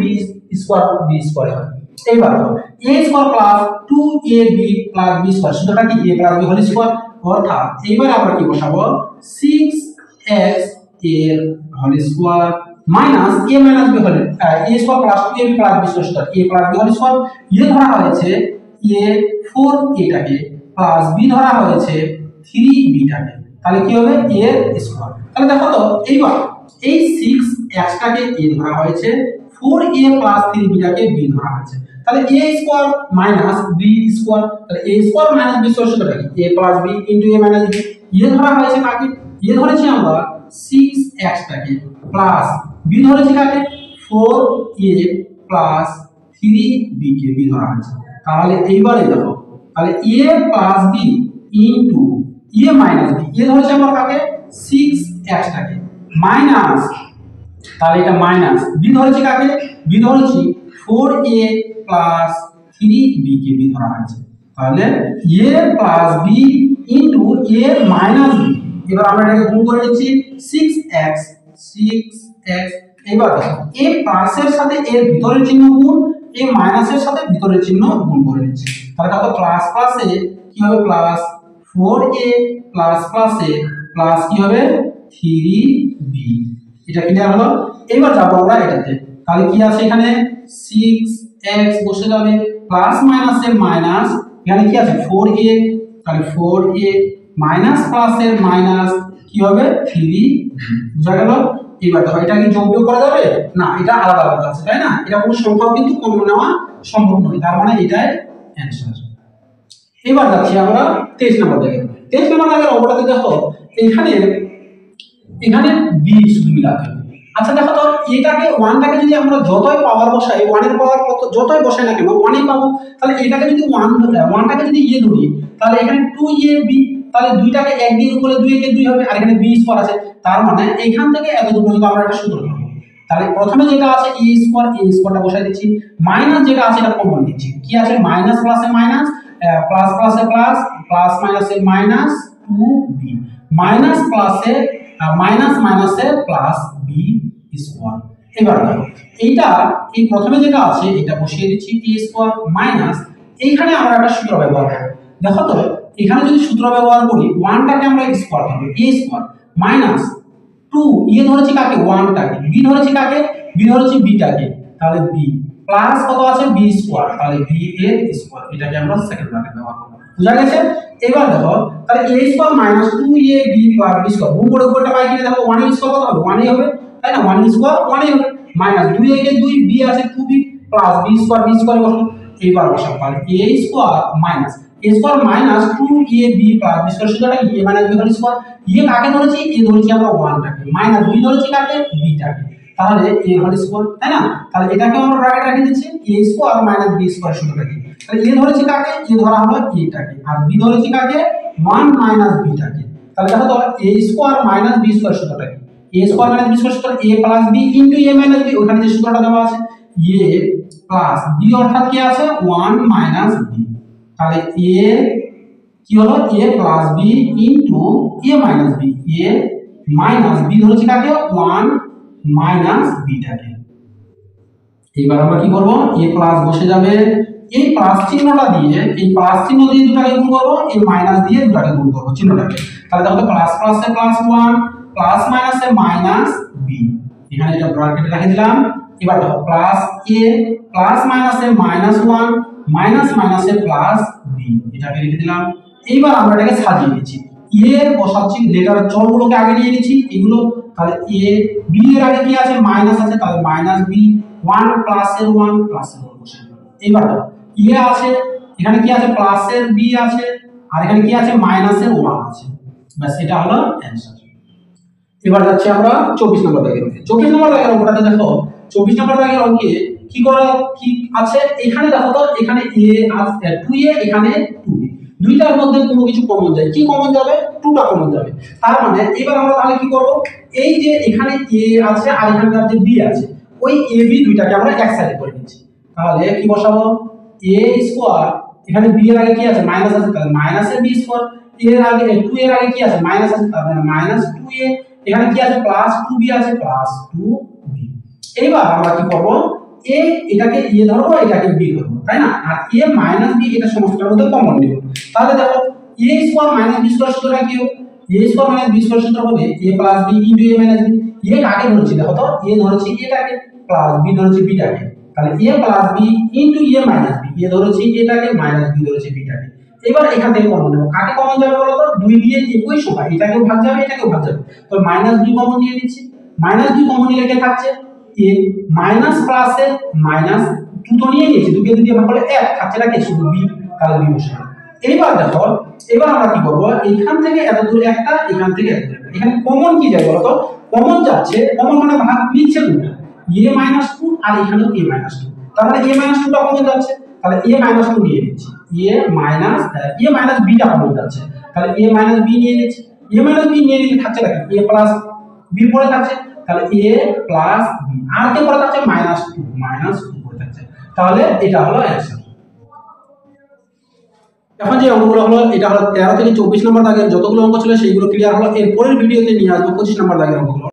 স্কয়ার b স্কয়ার হয়। এইবার দেখো a square plus 2ab plus b square, সূত্রটা কি a plus b whole square, অর্থাৎ এইবার আমরা কি বসাবো 6x এর whole square minus a minus b whole a square plus 2ab plus b square, a plus b whole square, এ ধরা হয়েছে a 4a টাকে প্লাস b ধরা হয়েছে 3b টাকে, তাহলে কি হবে a এর স্কয়ার। তাহলে দেখো তো এইবার এই 6x টাকে a ধরা হয়েছে, 4a প্লাস 3b টাকে b ধরা হয়েছে, তাহলে a square minus b square, তাহলে a square minus b square সূত্রটা কি a plus b into a minus b, এ ধরা হয়েছে কাকে এ ধরেছি আমরা 6x টাকে প্লাস b ধরেছি কাকে 4a প্লাস 3b কে b ধরা হয়েছে। তাহলে এইবারে দেখো তাহলে a plus b into a minus b, এ ধরেছি আমরা কাকে 6x টাকে মাইনাস, তাহলে এটা মাইনাস b ধরেছি কাকে b ধরেছি 4a প্লাস 3b কে b ধরা হয়েছে। তাহলে a plus b into a minus b। এবার আমরা এটাকে গুণ করে নিচ্ছি 6x এবার দেখো a প্লাসের সাথে এর ভিতরের চিহ্ন গুণ, a মাইনাসের সাথে ভিতরের চিহ্ন গুণ করে নিচ্ছি। তাহলে দেখো প্লাস প্লাসে কি হবে প্লাস 4a প্লাস প্লাসে প্লাস কি হবে 3b। এটা ক্লিয়ার হলো। এবার যাব আমরা এটাতে, তাহলে কি আছে এখানে 6x বসে যাবে প্লাস মাইনাসে মাইনাস, এখানে কি আছে 4a, তাহলে 4a মাইনাস প্লাসের মাইনাস কি হবে 3b। বুঝা গেল? এবার দেখো এটা কি যোগ বিয়োগ করা যাবে না, এটা আলাদা আলাদা আছে তাই না, এটা কোনো সংখ্যাও কিন্তু কমন নেওয়া সম্ভব নয়, তার মানে এটাই অ্যানসার। এবার যাচ্ছি আমরা 23 নম্বর জায়গায়। 23 নম্বর জায়গার অঙ্কটাতে দেখো এখানে b শুধু মিলাতে হবে। আচ্ছা দেখো তো এটাকে 1টাকে যদি আমরা যতই পাওয়ার বসাই 1 এর পাওয়ার কত যতই বসাই না কেন 1 ই পাবো। তাহলে এটাকে যদি 1টাকে যদি ধরি তাহলে এখানে 2ab, তাহলে দুইটাকে 1 দিয়ে উপরে 2 কে 2 হবে, আর এখানে b স্কয়ার আছে, তার মানে এইখান থেকে এতটুকু পর্যন্ত আমরা একটা সূত্র পাবো। তাহলে প্রথমে যেটা আছে a স্কয়ারটা বসাই দিচ্ছি, মাইনাস যেটা আছে এটা কমন নিচ্ছি, কি আছে মাইনাস প্লাসে মাইনাস প্লাস প্লাসে প্লাস প্লাস মাইনাসে মাইনাস 2b মাইনাস প্লাসে মাইনাস মাইনাসে প্লাস b স্কয়ার। এবার দেখো এইটা এই প্রথমে যেটা আছে এটা বসিয়ে দিচ্ছি a স্কয়ার মাইনাস এইখানে আমরা একটা সূত্র ব্যবহার করব। দেখো তো এখানে যদি সূত্র ব্যবহার করি 1টাকে আমরা স্কয়ার করব a স্কয়ার মাইনাস 2 ধরেছি কাকে 1টাকে, b ধরেছি কাকে b ধরেছি bটাকে, তাহলে b প্লাস কত আছে b স্কয়ার, তাহলে b এর স্কয়ার, এটাকে আমরা সেকেন্ড ব্র্যাকেট ব্যবহার করব। বুঝা গেছে? এবার দেখো তাহলে a square minus 2ab plus b square গুণ করে উপরটা পাই কিনা দেখো 1 এর স্কয়ার কত হবে 1 ই হবে তাই না, 1 এর স্কয়ার 1 ই হবে মাইনাস 2 এ 2 b আছে 2b প্লাস b স্কয়ার বসাবো। এবার বসাবো তাহলে a square minus a square minus 2ab plus b square সূত্রটা কি a minus b whole square, কাকে ধরেছি a ধরেছি আমরা 1টাকে, মাইনাস 2 ধরেছি কাকে bটাকে, তাহলে a হোল স্কয়ার তাই না। তাহলে এটাকে আমরা ব্র্যাকেট রেখে দিচ্ছি a square minus b square সূত্রটা কি, তাহলে a ধরেছি কাকে a ধরা হলো aটাকে, আর b ধরেছি কাকে 1 মাইনাস bটাকে। তাহলে দেখো তো a square minus b square সূত্রটা কি, a square minus b square সূত্র a plus b into a minus b, ওখানে যে সূত্রটা দেওয়া আছে a প্লাস b অর্থাৎ কি আছে 1 মাইনাস b, তাহলে a কি হলো a plus b into a minus b, a minus b ধরেছি কাকে 1 মাইনাস bটাকে। এবার আমরা কি করব a প্লাস বসে যাবে, এই প্লাস চিহ্নটা দিয়ে এই প্লাস চিহ্ন দিয়ে দুটাকে গুণ করব, এই মাইনাস দিয়ে দুটাকে গুণ করব চিহ্নটাকে, তাহলে দেখো প্লাস প্লাসে প্লাস 1 প্লাস মাইনাসে মাইনাস b, এখানে এটা ব্র্যাকেটে রেখে দিলাম। এবার দেখো প্লাস a প্লাস মাইনাসে মাইনাস 1 মাইনাস মাইনাসে প্লাস b, এটাকে রেখে দিলাম। এইবার আমরা এটাকে সাজিয়ে দিচ্ছি, a বসাচ্ছি লেটারের চলগুলোকে আগে নিয়ে নিচ্ছি এগুলো, তাহলে a b এর আগে কি আছে মাইনাস আছে, তাহলে মাইনাস b 1 প্লাসের 1 প্লাসের 1 বসিয়ে দিলাম। এবার দেখো a আছে এখানে কি আছে প্লাসের b আছে, আর এখানে কি আছে মাইনাসের 1 আছে, ব্যাস এটা হলো অ্যানসার। এবার যাচ্ছি আমরা 24 নম্বর দাগের অঙ্কে। 24 নম্বর দাগের অঙ্কটাতে দেখো 24 নম্বর দাগের অঙ্কে কি করা কি আছে, এখানে দেখো তো এখানে a আছে 2a এখানে 2b, দুইটার মধ্যে কোনো কিছু কমন যায়, কি কমন যাবে 2টা কমন যাবে, তার মানে এবার আমরা তাহলে কি করব এই যে এখানে a আছে আর এখানকার যে b আছে ওই ab দুইটাকে আমরা এক সাইডে করে নিচ্ছি, তাহলে কি বসাবো a স্কয়ার এখানে b এর আগে কি আছে মাইনাস আছে, তাহলে মাইনাসের b স্কয়ার, এর আগে 2 এর আগে কি আছে মাইনাস আছে, তাহলে মাইনাস 2a এখানে কি আছে প্লাস 2b আছে প্লাস 2b। এইবার আমরা কি করব a এটাকে a ধরবো এটাকে b ধরবো তাই না, আর a মাইনাস b এটা সমস্তটার মধ্যে কমন নেব, তাহলে দেখো a square minus b square সূত্রটা কি হবে a square minus b square সূত্র হবে a plus b into a minus b, a কাকে ধরেছি দেখো তো a ধরেছি এটাকে প্লাস b ধরেছি bটাকে, তাহলে a plus b into a minus b, a ধরেছি এটাকে মাইনাস b ধরেছি bটাকে। এবার এখান থেকে কমন নেব, কাকে কমন যাবে বলো তো 2 দিয়ে একই সংখ্যা এটাকেও ভাগ যাবে এটাকেও ভাগ যাবে, তো মাইনাস 2 কমন নিয়ে নিচ্ছি, মাইনাস 2 কমন নিয়ে রেখে থাকছে a মাইনাস প্লাসে মাইনাস 2 তো নিয়ে নিয়েছি 2 কে 2 দিয়ে ভাগ করলে 1 থাকছে না কি শুধু b, তাহলে b বসাবো। এইবার দেখো এবার আমরা কি করব এখান থেকে এত দূর একটা এখান থেকে এত দূর, এখানে কমন কি যায় বলো তো কমন যাচ্ছে, কমন মানে ভাগ নিচ্ছে দুটো a মাইনাস 2 আর এখানেও a মাইনাস 2, তার মানে a মাইনাস 2টা কমন যাচ্ছে, তাহলে a মাইনাস 2 নিয়ে নিচ্ছি, a মাইনাস b টা কমন যাচ্ছে, তাহলে a মাইনাস b নিয়ে নিচ্ছি, a মাইনাস b নিয়ে নিলে থাকছে নাকি a প্লাস b পড়ে থাকছে, তাহলে a প্লাস b আর কে পড়ে থাকছে মাইনাস 2 পড়ে থাকছে, তাহলে এটা হলো অ্যানসার। এখন যে অঙ্কগুলো হলো এটা হলো 13 থেকে 24 নম্বর দাগের যতগুলো অঙ্ক ছিল সেইগুলো ক্লিয়ার হলো। এর পরের ভিডিওতে নিয়ে আসবো 25 নম্বর দাগের অঙ্কগুলো।